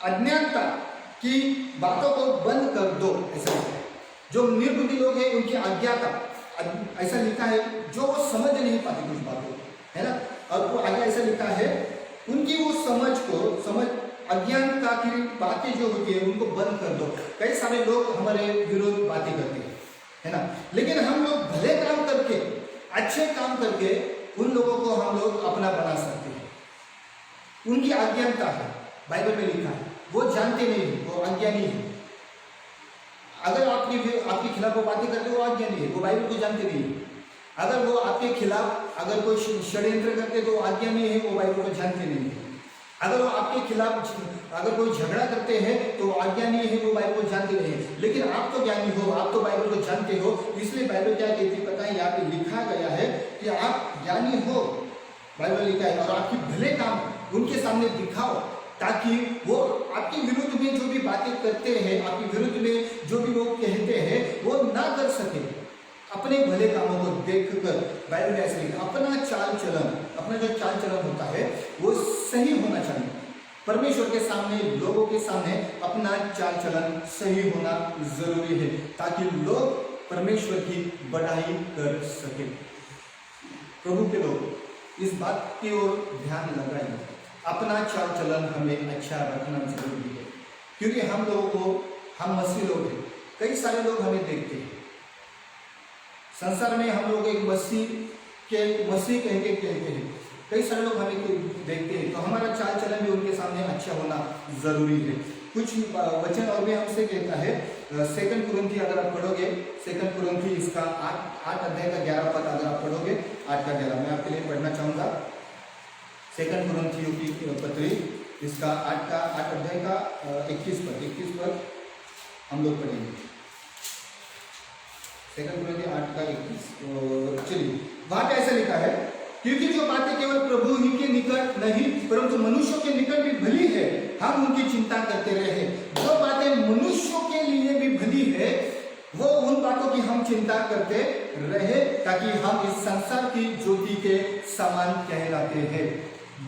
अज्ञानता की बातों को बंद कर दो। ऐसा लिखा है, जो निर्बुद्धि लोग हैं उनकी अज्ञाता, ऐसा लिखा है, जो वो समझ नहीं पाते कुछ बातों, है ना। और वो आगे ऐसा लिखा है, उनकी वो समझ अज्ञानता की बातें जो होती है उनको बंद कर दो। कई सारे लोग हमारे विरोध बातें करते हैं, है ना, लेकिन हम लोग भले काम करके, अच्छे काम करके उन लोगों को हम लोग अपना बना सकते हैं। उनकी अज्ञानता है, बाइबल में लिखा है, वो जानते नहीं, वो अज्ञानी है। अगर आपके खिलाफ वो बातें करते वो अज्ञानी है, वो बाइबल को जानते नहीं। अगर वो आपके खिलाफ अगर कोई षड्यंत्र करते तो अज्ञानी है, वो बाइबल को जानते नहीं है। अगर वो आपके खिलाफ अगर कोई झगड़ा करते हैं तो अज्ञानी है, वो बाइबल को जानते नहीं है। लेकिन आप तो ज्ञानी हो, आप तो बाइबल को जानते हो, इसलिए बाइबल क्या कहती है पता है, यहाँ पे लिखा गया है कि आप ज्ञानी हो, बाइबल लिखा है, और आपकी भले काम उनके सामने दिखाओ, ताकि वो आपके विरुद्ध में जो भी बातें करते हैं, आपके विरुद्ध में जो भी वो कहते हैं, वो ना कर सके। अपने भले कामों को देखकर बाइबल में ऐसे लिखा, अपना चाल चलन, अपना जो चाल चलन होता है वो सही होना चाहिए। परमेश्वर के सामने, लोगों के सामने अपना चाल चलन सही होना जरूरी है, ताकि लोग परमेश्वर की बढ़ाई कर सके। प्रभु के लोग इस बात की ओर ध्यान लगाएं, अपना चाल चलन हमें अच्छा रखना जरूरी है, क्योंकि हम लोगों को, हम मसीह लोग हैं, कई सारे लोग हमें देखते हैं संसार में, हम लोग एक मसीह कह के कहते हैं, कई सारे लोग हमें देखते हैं, तो हमारा चाल चलन भी उनके सामने अच्छा होना जरूरी है। कुछ वचन और भी हमसे कहता है, 2 कुरिन्थी अगर आप पढ़ोगे, 2 कुरिन्थी इसका 8 अध्याय का 11 पद अगर आप पढ़ोगे, 8 का 11 मैं आपके लिए पढ़ना चाहूंगा। 2 कुरिन्थियों की पत्री इसका 8 अध्याय का 21 पद हम लोग पढ़ेंगे। 2 कुरिन्थी 8 का 21, चलिए, वहां पे ऐसा लिखा है, क्योंकि जो बातें केवल प्रभु ही के निकट नहीं परंतु मनुष्यों के निकट भी भली है, हम उनकी चिंता करते रहे। जो बातें मनुष्यों के लिए भी भली है वो उन बातों की हम चिंता करते रहे, ताकि हम इस संसार की ज्योति के समान कहलाते हैं,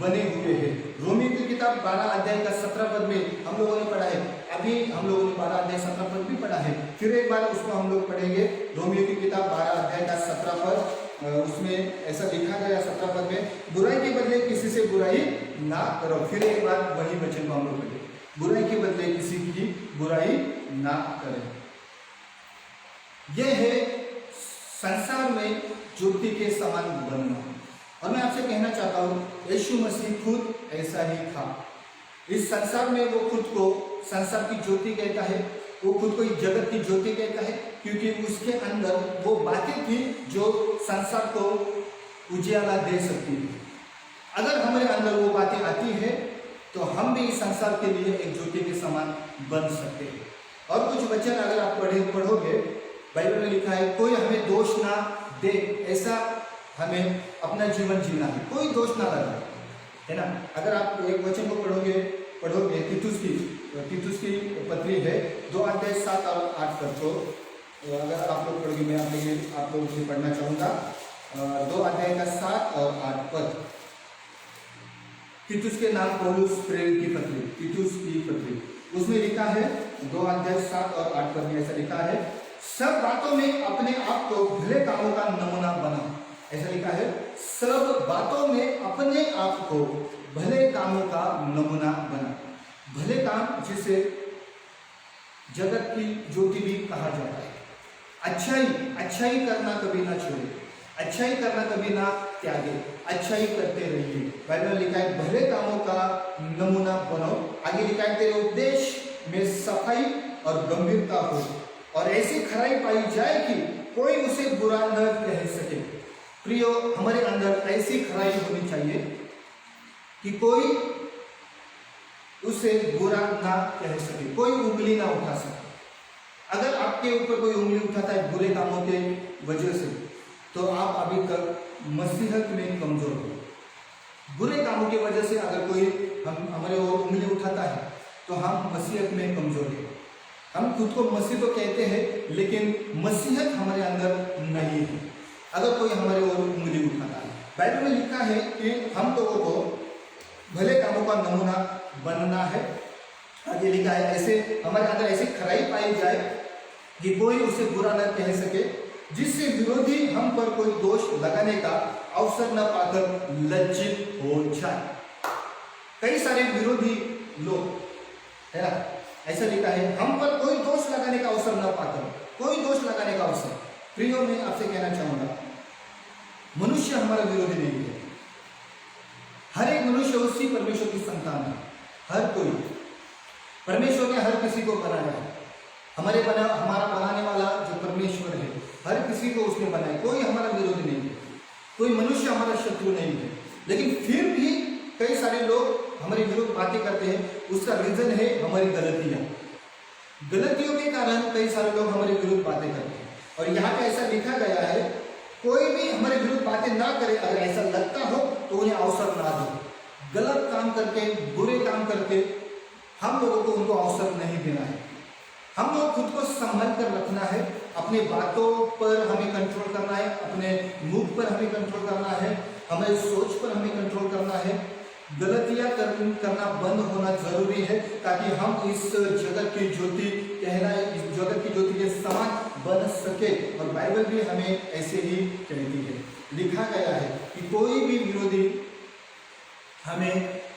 बने हुए हैं। रोमियो की किताब 12 अध्याय का 17 पद में हम लोगों ने पढ़ा है। अभी हम लोगों ने 12 अध्याय 17 पद भी पढ़ा है, फिर एक बार उसको हम लोग पढ़ेंगे। रोमियो की किताब 12 अध्याय का 17 पद, उसमें ऐसा लिखा गया 17 पद में, बुराई के बदले किसी से बुराई ना करो। फिर एक बार वही वचन को हम लोग पढ़ेंगे, बुराई के बदले किसी की बुराई ना करें। यह है संसार में ज्योति के समान बनना। और मैं आपसे कहना चाहता हूं, यीशु मसीह खुद ऐसा ही था। इस संसार में वो खुद को संसार की ज्योति कहता है, वो खुद को इस जगत की ज्योति कहता है, क्योंकि उसके अंदर वो बातें थी जो संसार को उजियाला दे सकती थी। अगर हमारे अंदर वो बातें आती है तो हम भी इस संसार के लिए एक ज्योति के समान बन सकते हैं। और कुछ वचन अगर आप पढ़ोगे, बाइबल में लिखा है, कोई हमें दोष ना दे, ऐसा हमें अपना जीवन जीना है, कोई दोष ना लगाए, है ना। अगर आप एक वचन को पढ़ोगे तीतुस की पत्री है 2 अध्याय 7 और 8 पद को अगर आप लोग पढ़ोगे, मैं आप लोगों से पढ़ना चाहूंगा 2 अध्याय का 7 और 8 पद। तीतुस के नाम पौलुस प्रेरित की पत्री, तीतुस की पत्री, उसमें लिखा है 2 अध्याय 7 और 8 पद में ऐसा लिखा है, सब बातों में अपने आप को भले कामों का नमूना बनाओ। ऐसा लिखा है, सब बातों में अपने आप को भले कामों का नमूना बना। भले काम जिसे जगत की ज्योति भी कहा जाता है। अच्छाई करना कभी ना छोड़े, अच्छाई करना कभी ना त्यागे, अच्छाई करते रहिए। बाइबल में लिखा है, भले कामों का नमूना बनो। आगे लिखा है, तेरे उपदेश में सफाई और गंभीरता हो और ऐसी खराई पाई जाए कि कोई उसे बुरा न कह सके। प्रियो, हमारे अंदर ऐसी खराई होनी चाहिए कि कोई उसे बुरा ना कह सके, कोई उंगली ना उठा सके। अगर आपके ऊपर कोई उंगली उठाता है बुरे कामों के वजह से, तो आप अभी तक मसीहत में कमजोर हो। बुरे कामों की वजह से अगर कोई हमारे ओर उंगली उठाता है तो हम मसीहत में कमजोर हैं। हम खुद को मसीह तो कहते हैं, लेकिन मसीहत हमारे अंदर नहीं है अगर कोई हमारे ओर उंगली उठाता है। बाइबल में लिखा है कि हम लोगों को भले कामों का नमूना बनना है। आगे लिखा है, ऐसे हमारे अंदर ऐसी खराई पाई जाए कि कोई उसे बुरा न कह सके, जिससे विरोधी हम पर कोई दोष लगाने का अवसर न पाकर लज्जित हो जाए। कई सारे विरोधी लोग, है ना, ऐसा लिखा है, हम पर कोई दोष लगाने का अवसर न पाकर, कोई दोष लगाने का अवसर। प्रियो, मैं आपसे कहना चाहूंगा, मनुष्य हमारा विरोधी नहीं है। हर एक मनुष्य उसी परमेश्वर की संतान है। हर कोई, परमेश्वर ने हर किसी को बनाया है। हमारा बनाने वाला जो परमेश्वर है, हर किसी को उसने बनाया। कोई हमारा विरोधी नहीं है, कोई मनुष्य हमारा शत्रु नहीं है। लेकिन फिर भी कई सारे लोग हमारे विरुद्ध बातें करते हैं। उसका रीजन है हमारी गलतियों के कारण कई सारे लोग हमारे विरुद्ध बातें करते हैं। और यहाँ पे ऐसा लिखा गया है, कोई भी हमारे विरुद्ध बातें ना करे। अगर ऐसा लगता हो तो उन्हें अवसर ना दो। गलत काम करके, बुरे काम करके हम लोगों को उनको अवसर नहीं देना है। हम लोग खुद को संभल कर रखना है। अपनी बातों पर हमें कंट्रोल करना है, अपने मुख पर हमें कंट्रोल करना है, हमारी सोच पर हमें कंट्रोल करना है। गलतियां करना बंद होना जरूरी है, ताकि हम इस जगत की ज्योति कहलाए, इस जगत की ज्योति के समान बन सके। और बाइबल भी हमें ऐसे ही कहती है। लिखा गया है कि कोई भी विरोधी हमें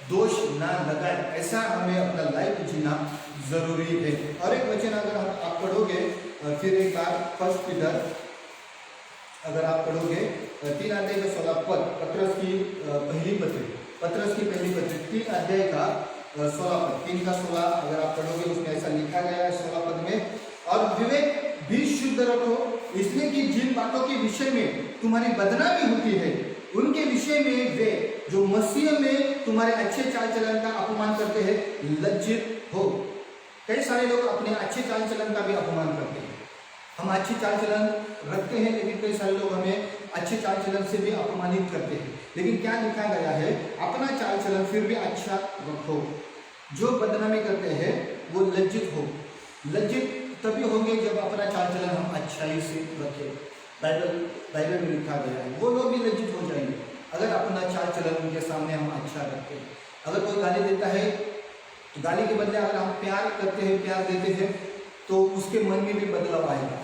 दोष ना लगाए, ऐसा हमें अपना लाइफ जीना जरूरी है। और एक वचन अगर आप पढ़ोगे, फिर एक बार 1 पीटर अगर आप पढ़ोगे 3 अध्याय का 16 पद, पत्रस की पहली पत्री 3 अध्याय का 16 पद, 3 का 16 अगर आप पढ़ोगे, उसमें ऐसा लिखा गया है 16 पद में, और विवेक भी शुद्ध रखो, इसलिए कि जिन बातों के विषय में तुम्हारी बदनामी होती है, उनके विषय में वे जो मसीह में तुम्हारे अच्छे चाल चलन का अपमान करते हैं लज्जित हो। कई सारे लोग अपने अच्छे चाल चलन का भी अपमान करते हैं। हम अच्छी चाल चलन रखते हैं, लेकिन कई सारे लोग हमें अच्छे चाल चलन से भी अपमानित करते हैं। लेकिन क्या लिखा गया है, अपना चाल चलन फिर भी अच्छा रखो। जो बदनामी करते हैं वो लज्जित हो। लज्जित तभी होंगे जब अपना चाल चलन हम अच्छाई से रखें। बाइबल में लिखा गया है, वो लोग भी लज्जित हो जाएंगे अगर अपना चाल चलन उनके सामने हम अच्छा रखें। अगर कोई गाली देता है तो गाली के बदले अगर हम प्यार करते हैं, प्यार देते हैं, तो उसके मन में भी बदलाव आएगा।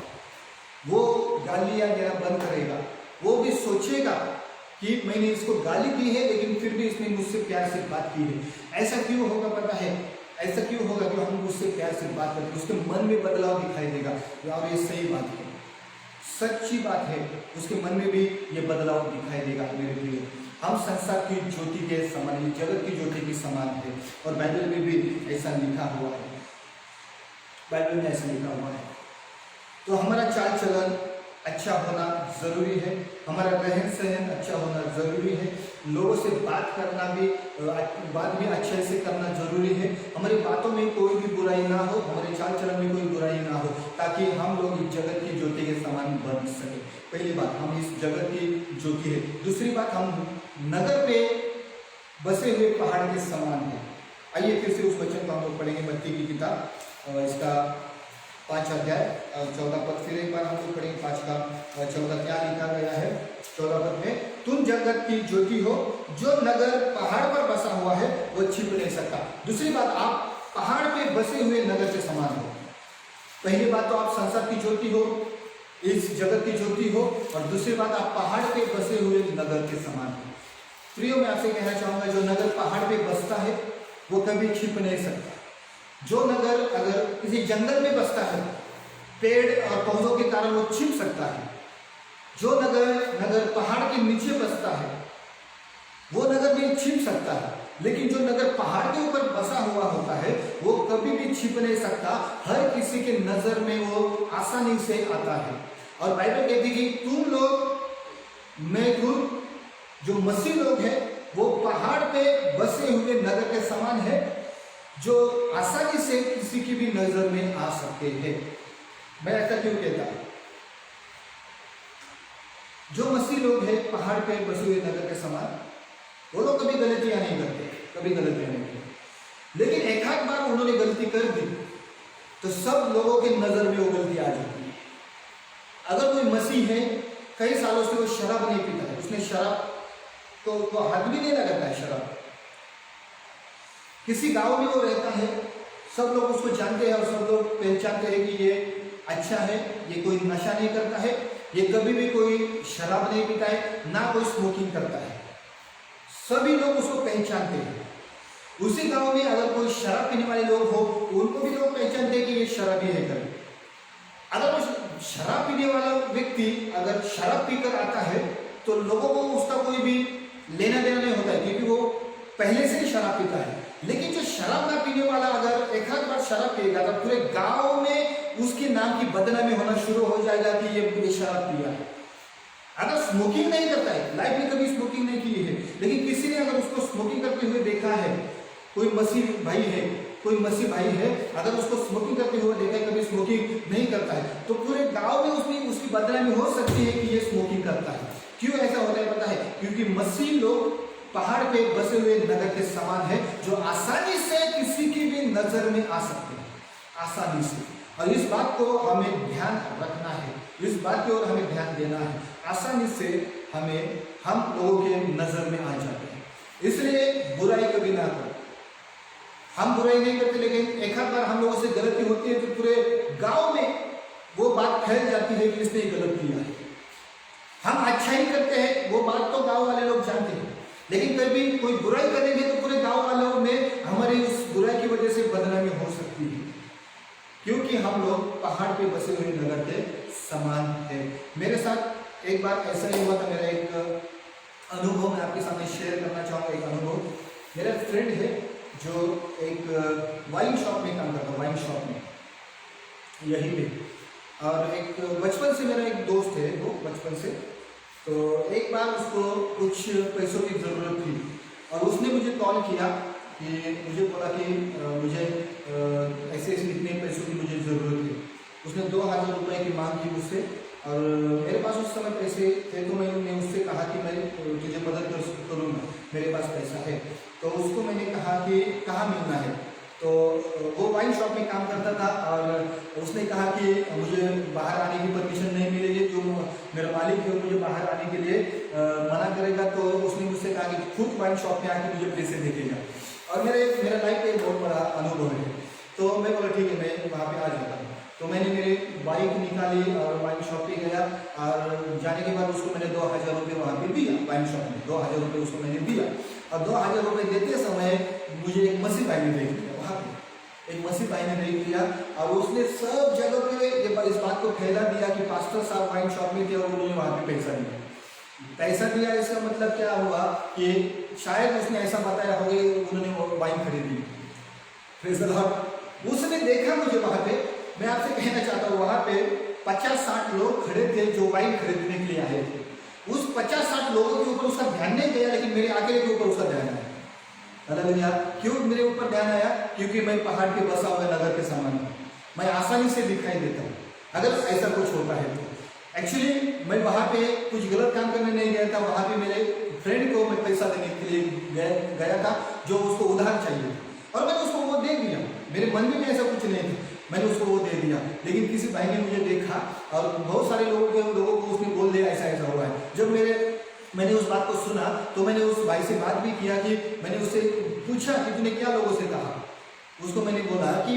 वो गालियाँ देना बंद करेगा। वो भी सोचेगा कि मैंने इसको गाली दी है लेकिन फिर भी इसने मुझसे प्यार से बात की है। ऐसा क्यों होगा पता है? ऐसा क्यों होगा कि हम उससे प्यार से बात करते हैं, उसके मन में बदलाव दिखाई देगा। यार ये सही बात है, सच्ची बात है, उसके मन में भी ये बदलाव दिखाई देगा। मेरे प्रिय, हम संसार की ज्योति के समान, जगत की ज्योति के समान है। और बाइबल में भी ऐसा लिखा हुआ है, बाइबल में ऐसा लिखा हुआ है। तो हमारा चाल चलन अच्छा होना जरूरी है, हमारा रहन सहन अच्छा होना जरूरी है, लोगों से बात करना भी, बात भी अच्छे से करना जरूरी है। हमारी बातों में कोई भी बुराई ना हो, हमारे चाल चलन में कोई बुराई ना हो, ताकि हम लोग इस जगत की ज्योति के समान बन सके। पहली बात, हम इस जगत की ज्योति है। दूसरी बात, हम नगर पे बसे हुए पहाड़ के समान है। आइए फिर से उस वचन को हम लोग पढ़ेंगे, मत्ती की किताब इसका 5 अध्याय 14 पद। फिर एक बार हम लोग पढ़ेंगे 5 का 14। क्या लिखा गया है 14 पद में? तुम जगत की ज्योति हो, जो नगर पहाड़ पर बसा हुआ है वो छिप नहीं सकता। दूसरी बात, आप पहाड़ पे बसे हुए नगर के समान हो। पहली बात तो आप संसार की ज्योति हो, इस जगत की ज्योति हो, और दूसरी बात आप पहाड़ पे बसे हुए नगर के समान हो। प्रियो, मैं आपसे कहना चाहूंगा, जो नगर पहाड़ पे बसता है वो कभी छिप नहीं सकता। जो नगर अगर किसी जंगल में बसता है, पेड़ और पौधों के कारण वो छिप सकता है। जो नगर पहाड़ के नीचे बसता है वो नगर भी छिप सकता है, लेकिन जो नगर पहाड़ के ऊपर बसा हुआ होता है वो कभी भी छिप नहीं सकता। हर किसी के नजर में वो आसानी से आता है। और बाइबल कहती है कि तुम लोग, मैं खुद, जो मसीह लोग हैं, वो पहाड़ पे बसे हुए नगर के समान है, जो आसानी से किसी की भी नजर में आ सकते हैं। मैं ऐसा क्यों कहता हूं? जो मसीह लोग हैं पहाड़ पे बसे हुए नगर के समान, वो लोग कभी गलतियां नहीं करते, कभी गलतियां नहीं करते। लेकिन एक आध बार उन्होंने गलती कर दी तो सब लोगों के नजर में वो गलती आ जाती है। अगर कोई मसीह है, कई सालों से वो शराब नहीं पीता है, उसने शराब तो वो हाथ भी नहीं लगाता है शराब। किसी गांव में वो रहता है, सब लोग उसको जानते हैं और सब लोग पहचानते हैं कि ये अच्छा है, ये कोई नशा नहीं करता है, ये कभी भी कोई शराब नहीं पीता है, ना कोई स्मोकिंग करता है। सभी लोग उसको पहचानते हैं। उसी गांव में अगर कोई शराब पीने वाले लोग हो, उनको भी लोग पहचानते हैं कि ये शराबी है। कभी अगर वो शराब पीने वाला व्यक्ति अगर शराब पीकर आता है तो लोगों को उसका कोई भी लेना देना नहीं होता है, क्योंकि वो पहले से ही शराब पीता है। लेकिन जो शराब ना पीने वाला अगर एक आध बार शराब पिएगा तो पूरे गांव में उसके नाम की बदनामी होना शुरू हो जाएगा कि ये शराब पिया है। अगर स्मोकिंग नहीं करता है, लाइफ में कभी स्मोकिंग नहीं की है, लेकिन किसी ने अगर उसको स्मोकिंग करते हुए देखा है, कोई मसीह भाई है, कोई मसीह भाई है, अगर उसको स्मोकिंग करते हुए देखा है, कभी स्मोकिंग नहीं करता है, तो पूरे गांव में उसकी बदनामी हो सकती है कि ये स्मोकिंग करता है। क्यों ऐसा होता है पता है? क्योंकि मसीह लोग पहाड़ पे बसे हुए नगर के समान है, जो आसानी से किसी की भी नजर में आ सकते हैं, आसानी से। और इस बात को हमें ध्यान रखना है, इस बात की ओर हमें ध्यान देना है। आसानी से हम लोगों के नजर में आ जाते हैं, इसलिए बुराई कभी ना करो। हम बुराई नहीं करते, लेकिन एक आध बार हम लोगों से गलती होती है तो पूरे गांव में वो बात फैल जाती है कि इसने गलत किया है। हम अच्छा ही करते हैं, वो बात तो गांव वाले लोग जानते हैं, लेकिन कभी कोई बुराई करेंगे तो पूरे गांव वालों में हमारी उस बुराई की वजह से बदनामी हो सकती है, क्योंकि हम लोग पहाड़ पे बसे हुए नगर के समान है। मेरे साथ एक बार ऐसा ही हुआ था, मेरा एक अनुभव मैं आपके सामने शेयर करना चाहूँगा। एक अनुभव, मेरा फ्रेंड है जो एक वाइन शॉप में काम करता है, वाइन शॉप में यहीं पे, और एक बचपन से मेरा एक दोस्त है, वो बचपन से। तो एक बार उसको कुछ पैसों की ज़रूरत थी और उसने मुझे कॉल किया कि मुझे बोला कि मुझे ऐसे इतने पैसों की मुझे ज़रूरत है। उसने 2000 रुपये की मांग की मुझसे, और मेरे पास उस समय पैसे थे, तो मैंने उससे कहा कि मैं तुझे मदद करूँगा, मेरे पास पैसा है। तो उसको मैंने कहा कि कहाँ मिलना है। तो वो वाइन शॉप में काम करता था, और उसने कहा कि मुझे बाहर आने की परमिशन नहीं मिलेगी, जो मेरा मालिक है मुझे बाहर आने के लिए मना करेगा। तो उसने मुझसे कहा कि खुद वाइन शॉप में आके मुझे पैसे देखेगा, और मेरा लाइफ का एक बहुत बड़ा अनुभव है। तो मैं बोला ठीक है, मैं वहाँ पे आ जाता हूँ। तो मैंने मेरी बाइक निकाली और वाइन शॉप पे गया, और जाने के बाद उसको मैंने 2000 रुपये वहाँ पे दिया, वाइन शॉप में 2000 रुपये उसको मैंने दिया। अब 2000 रुपये देते समय मुझे एक मसीह भाई ने देख लिया, वहाँ पे एक मसीह भाई ने देख लिया, और उसने सब जगह पे इस बात को फैला दिया कि पास्टर साहब वाइन शॉप में थे और उन्होंने वहाँ पे पैसा दिया। इसका मतलब क्या हुआ कि शायद उसने ऐसा बताया होगा उन्होंने वाइन खरीदी। Praise the Lord. उसने देखा मुझे वहाँ पे, मैं आपसे कहना चाहता हूँ, वहाँ पे 50-60 लोग खड़े थे जो वाइन खरीदने के लिए आए थे। उस 50-60 लोगों के ऊपर उसका ध्यान नहीं गया, लेकिन मेरे अकेले के ऊपर उसका ध्यान आया। हालेलुया। क्यों मेरे ऊपर ध्यान आया? क्योंकि मैं पहाड़ के बसा हुआ नगर के समान हूँ, मैं आसानी से दिखाई देता हूँ अगर ऐसा कुछ होता है तो। एक्चुअली मैं वहाँ पे कुछ गलत काम करने नहीं गया था, वहाँ पे मेरे फ्रेंड को मैं पैसा देने के लिए गया था, जो उसको उधार चाहिए, और मैंने उसको वो दे दिया। मेरे मन में भी ऐसा कुछ नहीं था, मैंने उसको वो दे दिया। लेकिन किसी भाई ने मुझे देखा, और बहुत सारे लोगों को उसने बोल दिया ऐसा ऐसा हुआ है। जब मैंने उस बात को सुना, तो मैंने उस भाई से बात भी किया कि मैंने उससे पूछा कि तूने क्या लोगों से कहा। उसको मैंने बोला कि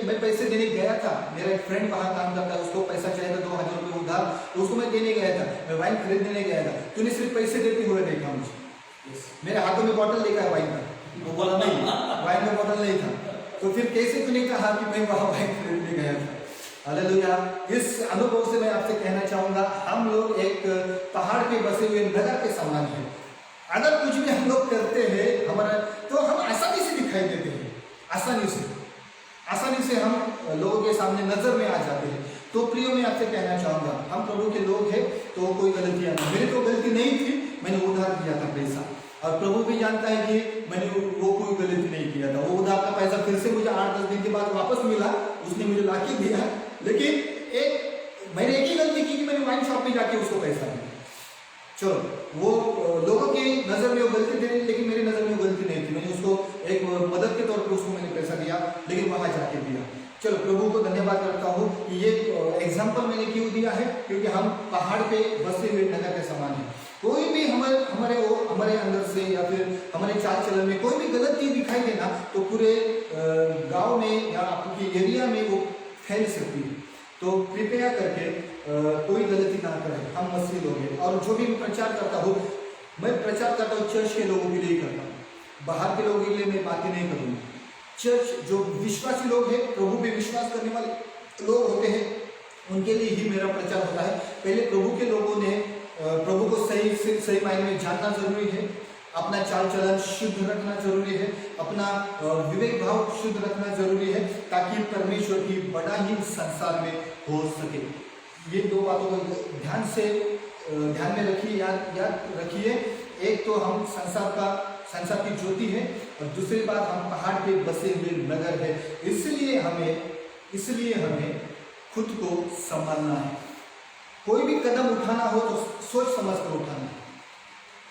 मैं पैसे देने गया था, मेरा एक फ्रेंड वहाँ काम करता है, उसको पैसा चाहिए था 2000 रुपये उधार, तो उसको मैं देने गया था, मैं वाइन खरीदने गया था। तूने सिर्फ पैसे देते हुए देखा मुझे, मेरे हाथों में बॉटल लेकर है वाइन का। वो बोला नहीं, वाइन में बॉटल नहीं था। तो फिर कैसे तूने कहा कि मैं वहाँ वाइन खरीदने गया था? हालेलुया। इस अनुभव से मैं आपसे कहना चाहूँगा, हम लोग एक पहाड़ पे बसे हुए नगर के समान हैं। अगर कुछ भी हम लोग करते हैं हमारा, तो हम आसानी से दिखाई देते हैं, आसानी से हम लोगों के सामने नजर में आ जाते हैं। तो प्रियो, मैं आपसे कहना चाहूँगा, हम प्रभु के लोग हैं, तो कोई गलतियाँ नहीं। मेरी तो गलती नहीं थी, मैंने उधार दिया था पैसा, और प्रभु भी जानता है कि मैंने वो कोई गलती नहीं किया था। वो उधार का पैसा फिर से मुझे 8-10 दिन के बाद वापस मिला, उसने मुझे ला के दिया। लेकिन मैंने एक ही गलती की कि मैंने वाइन शॉप में जाके उसको पैसा दिया। चलो, वो लोगों की नज़र में वो गलती थी, लेकिन मेरी नज़र में वो गलती नहीं थी। मैंने उसको एक मदद के तौर पे उसको मैंने पैसा दिया, लेकिन वहाँ जाके दिया। चलो, प्रभु को धन्यवाद करता हूँ कि ये एग्जाम्पल मैंने क्यों दिया है, क्योंकि हम पहाड़ पे बसे हुए नगर के समान हैं। कोई भी हमारे अंदर से या फिर हमारे चाल चलन में कोई भी गलती दिखाई देना, तो पूरे गांव में या आपके एरिया में वो फैल सकती है। तो कृपया करके कोई गलती ना करें, हम मसीह लोग हैं। और जो भी प्रचार करता हूँ, मैं प्रचार करता हूँ चर्च के लोगों के लिए करता हूँ, बाहर के लोगों के लिए मैं बातें नहीं करूँगा। चर्च जो विश्वासी लोग हैं, प्रभु पे विश्वास करने वाले लोग होते हैं, उनके लिए ही मेरा प्रचार होता है। पहले प्रभु के लोगों ने प्रभु को सही मायने में जानना जरूरी है, अपना चाल चलन शुद्ध रखना जरूरी है, अपना विवेक भाव शुद्ध रखना जरूरी है, ताकि परमेश्वर की बढ़ाई संसार में हो सके। ये दो बातों को ध्यान में रखिए, याद रखिए। एक तो हम संसार की ज्योति है, और दूसरी बात हम पहाड़ पे बसे हुए नगर है। इसलिए हमें खुद को संभालना है। कोई भी कदम उठाना हो तो सोच समझ कर उठाना है।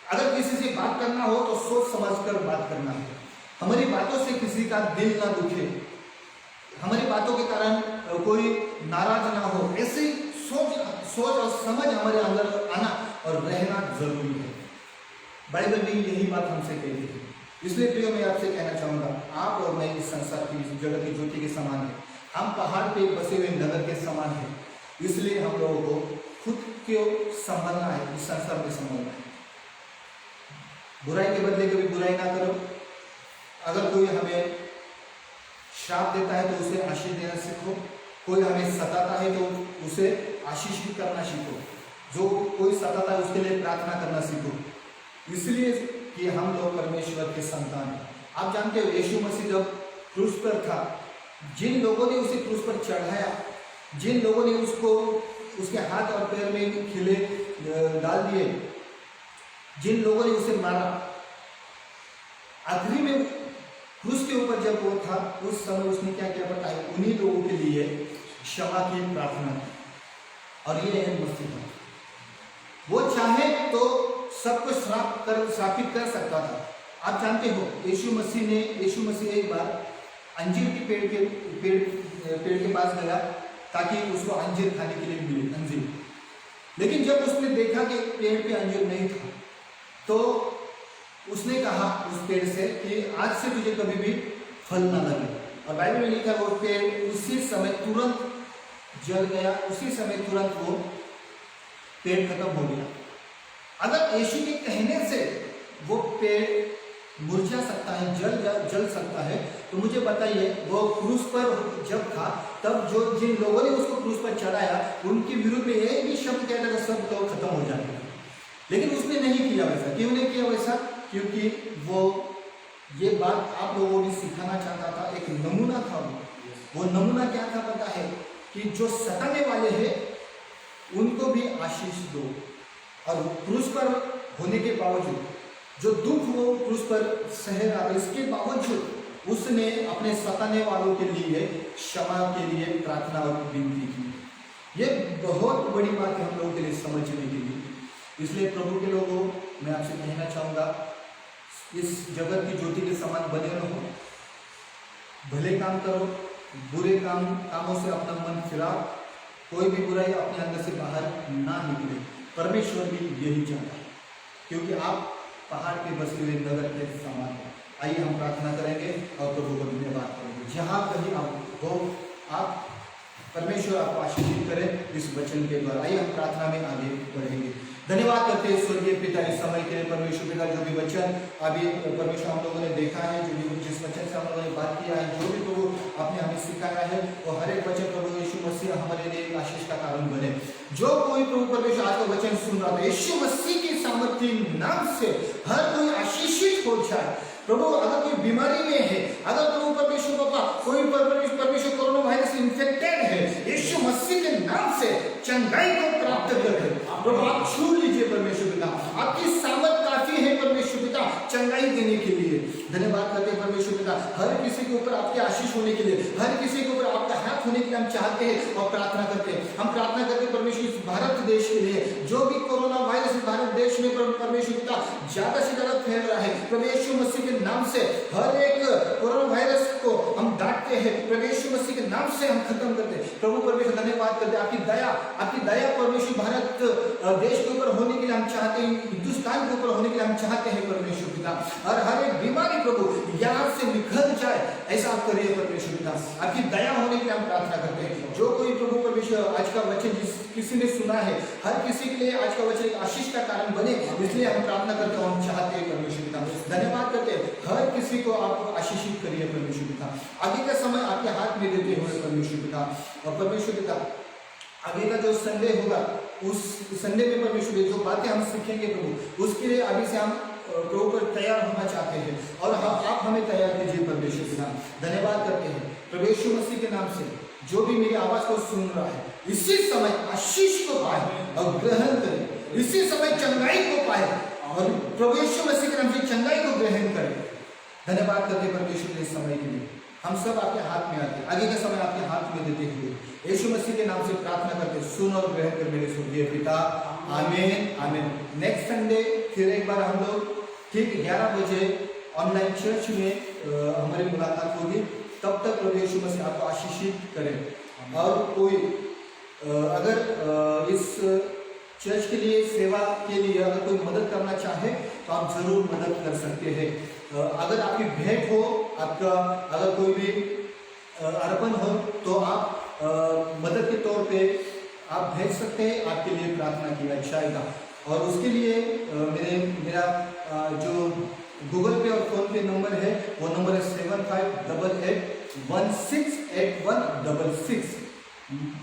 अगर किसी से बात करना हो तो सोच समझ कर बात करना है। हमारी बातों से किसी का दिल ना दुखे, हमारी बातों के कारण कोई नाराज ना हो, ऐसी सोच और समझ हमारे अंदर आना और रहना जरूरी है। बाइबल में यही बात हमसे कहती है। इसलिए प्रियो, मैं आपसे कहना चाहूँगा, आप और मैं इस संसार की, इस जगत की ज्योति के समान है। हम पहाड़ पे बसे हुए नगर के समान है। इसलिए हम लोगों को खुद को संभालना है, इस संसार में संभालना है। बुराई के बदले कभी बुराई ना करो। अगर कोई हमें श्राप देता है तो उसे आशीष देना सीखो। कोई हमें सताता है तो उसे आशीष भी करना सीखो। जो कोई सताता है उसके लिए प्रार्थना करना सीखो, इसलिए कि हम लोग परमेश्वर के संतान हैं। आप जानते हो, यीशु मसीह जब क्रूस पर था, जिन लोगों ने उसे क्रूस पर चढ़ाया, जिन लोगों ने उसके हाथ और पैर में खिले डाल दिए, जिन लोगों ने उसे मारा, आखिरी में क्रूस के ऊपर जब वो था, उस समय उसने क्या क्या बताया? उन्हीं लोगों के लिए क्षमा की प्रार्थना की, और ये है मसीह। वो चाहे तो सब कुछ श्रापित कर सकता था। आप जानते हो यीशु मसीह एक बार अंजीर के पेड़ के पास गया ताकि उसको अंजीर खाने के लिए मिले अंजीर। लेकिन जब उसने देखा कि पेड़ पे अंजीर नहीं था तो उसने कहा उस पेड़ से कि आज से तुझे कभी भी फल ना लगे। और बाइबल में लिखा वो पेड़ उसी समय तुरंत जल गया, उसी समय तुरंत वो पेड़ खत्म हो गया। अगर यीशु के कहने से वो पेड़ मुरझा सकता है, जल सकता है, तो मुझे बताइए वो क्रूस पर जब था तब जो जिन लोगों ने उसको क्रूस पर चढ़ाया उनके विरुद्ध में एक भी शब्द कहता था सब लोग खत्म हो जाते। लेकिन उसने नहीं किया वैसा। क्यों नहीं किया वैसा? क्योंकि वो ये बात आप लोगों ने सिखाना चाहता था, एक नमूना था। वो नमूना क्या था पता है? कि जो सताने वाले हैं उनको भी आशीष दो। और क्रूस पर होने के बावजूद जो दुख वो क्रूस पर सह रहा था, इसके बावजूद उसने अपने सताने वालों के लिए क्षमा के लिए प्रार्थना और विनती की। ये बहुत बड़ी बात है हम लोगों के लिए समझने के लिए। इसलिए प्रभु के लोगों, मैं आपसे कहना चाहूँगा, इस जगत की ज्योति के समान बने रहो, भले काम करो, बुरे कामों से अपना मन फिराओ, कोई भी बुराई अपने अंदर से बाहर ना निकले। परमेश्वर भी यही चाहता है, क्योंकि आप पहाड़ के बसे हुए नगर के समान हैं। आइए हम प्रार्थना करेंगे और प्रभु को धन्यवाद करेंगे। जहाँ कहीं आप हो, आप परमेश्वर आपको आशीषित करें इस वचन के द्वारा। आइए हम प्रार्थना में आगे बढ़ेंगे। धन्यवाद करते हैं स्वर्गीय पिता इस समय के लिए। परमेश्वर पिता जो भी वचन अभी परमेश्वर हम लोगों ने देखा है, जो भी जिस वचन से हम लोगों ने बात किया है, जो भी प्रभु आपने हमें सिखाया है, वो हर एक वचन प्रभु यीशु मसीह हमारे लिए एक आशीष का कारण बने। जो कोई प्रभु परमेश्वर आज का वचन सुन रहा था, यीशु मसीह के सामर्थ्य नाम से हर कोई आशीषित हो जाए। प्रभु अगर कोई बीमारी में है, अगर प्रभु परमेश्वर बाबा कोई परमेश्वर कोरोना वायरस इन्फेक्टेड है, यीशु मसीह के नाम से चंगाई को प्राप्त करके प्रभु आप छू लीजिए परमेश्वर पिता। आपकी सामर्थ काफी है परमेश्वर पिता चंगाई देने के लिए। धन्यवाद करते हैं परमेश्वर पिता, हर किसी के ऊपर आपके आशीष होने के लिए, हर किसी के ऊपर आपका हाथ होने के लिए हम चाहते हैं और प्रार्थना करते हैं। हम प्रार्थना करते हैं परमेश्वर इस भारत देश के लिए, जो भी कोरोना वायरस भारत देश में परमेश्वर पिता ज्यादा से ज्यादा फैल रहा है, परमेश्वर मसीह के नाम से हर एक कोरोना वायरस को हम डांटते हैं, परमेश्वर मसीह के नाम से हम खत्म करते हैं। प्रभु परमेश्वर धन्यवाद करते हैं, आपकी दया परमेश्वर भारत देश के ऊपर होने के लिए हम चाहते हैं, हिंदुस्तान के ऊपर होने के लिए हम चाहते हैं परमेश्वर पिता। और हर एक बीमारी प्रभु यहाँ से निकल जाए, ऐसा आप करिए परमेश्वर पिता। आपकी दया होने के लिए हम प्रार्थना करते हैं। जो कोई प्रभु परमेश्वर आज का वचन जिस किसी ने सुना है, हर किसी के लिए आज का वचन एक आशीष का कारण बने, इसलिए हम प्रार्थना करते हैं, हम चाहते हैं परमेश्वर पिता। धन्यवाद करते हैं, हर किसी को आप आशीषित करिए परमेश्वर पिता। आगे का समय आपके हाथ में देते हुए परमेश्वर पिता। और परमेश्वर पिता आगे का जो संडे होगा, उस संडे में परमेश्वर जो बातें हम सीखेंगे प्रभु, उसके लिए अभी से हम प्रभु पर तैयार होना चाहते हैं और आप हमें तैयार कीजिए परमेश्वर पिता। धन्यवाद करते हैं परमेश्वर मसीह के नाम से। जो भी मेरी आवाज को सुन रहा है, इसी समय आशीष को पाए और ग्रहण करे, इसी समय चंगाई को पाए और परमेश्वर मसीह के नाम से चंगाई को ग्रहण करे। धन्यवाद करते परमेश्वर इस समय के लिए। हम सब आपके हाथ में आते, आगे का समय आपके हाथ में देते हुए यीशु मसीह के नाम से प्रार्थना करते, सुन और ग्रहण कर मेरे स्वर्गीय पिता। आमीन आमीन। नेक्स्ट संडे फिर एक बार हम लोग ठीक 11 बजे ऑनलाइन चर्च में हमारी मुलाकात होगी। तब तक प्रभु यीशु मसीह आपको आशीषित करें। और कोई अगर इस चर्च के लिए सेवा के लिए अगर कोई मदद करना चाहे तो आप जरूर मदद कर सकते हैं। अगर आपकी भेंट हो, आपका अगर कोई भी अर्पण हो तो आप मदद के तौर पे आप भेज सकते हैं, आपके लिए प्रार्थना किया जाएगा। और उसके लिए मेरा जो गूगल पे और फोन पे नंबर है, वो नंबर है 7588168166।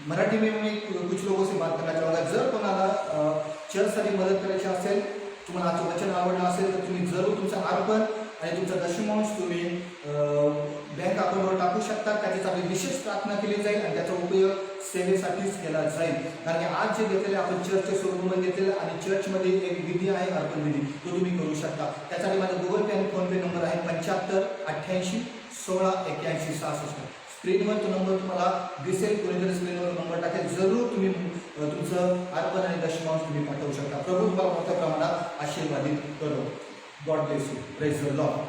मराठी में मी कुछ लोगों से बात करना चाहूँगा। जर कोणाला चर्चसाठी मदत करायची असेल, तुम्हाला आजचं वचन आवडलं असेल तर तुम्ही जरूर तुमचं अर्पण आणि तुमचा दशमांश तुम्ही बँक अकाउंटवर टाकू शकता। त्याची विशेष प्रार्थना केली जाईल आणि त्याचा उपयोग सेवेसाठीच केला जाईल। कारण की आज जे घेतलेले आपण चर्चच्या स्वरूपामध्ये घेतलेले आणि चर्चमध्ये एक विधी आहे, अर्पण विधी, तो तुम्ही करू शकता। त्यासाठी माझा गूगल पे आणि फोन पे नंबर आहे 75 88 16 81 66। स्क्रीनवर तो नंबर तुम्हाला दिसेल, कोणीतरी स्क्रीनवर नंबर टाकेल, जरूर तुम्ही तुमचं अर्पण आणि दशमांश तुम्ही पाठवू शकता. प्रभू तुम्हाला मोठ्या प्रमाणात आशीर्वादित करो. God bless you. Praise the Lord.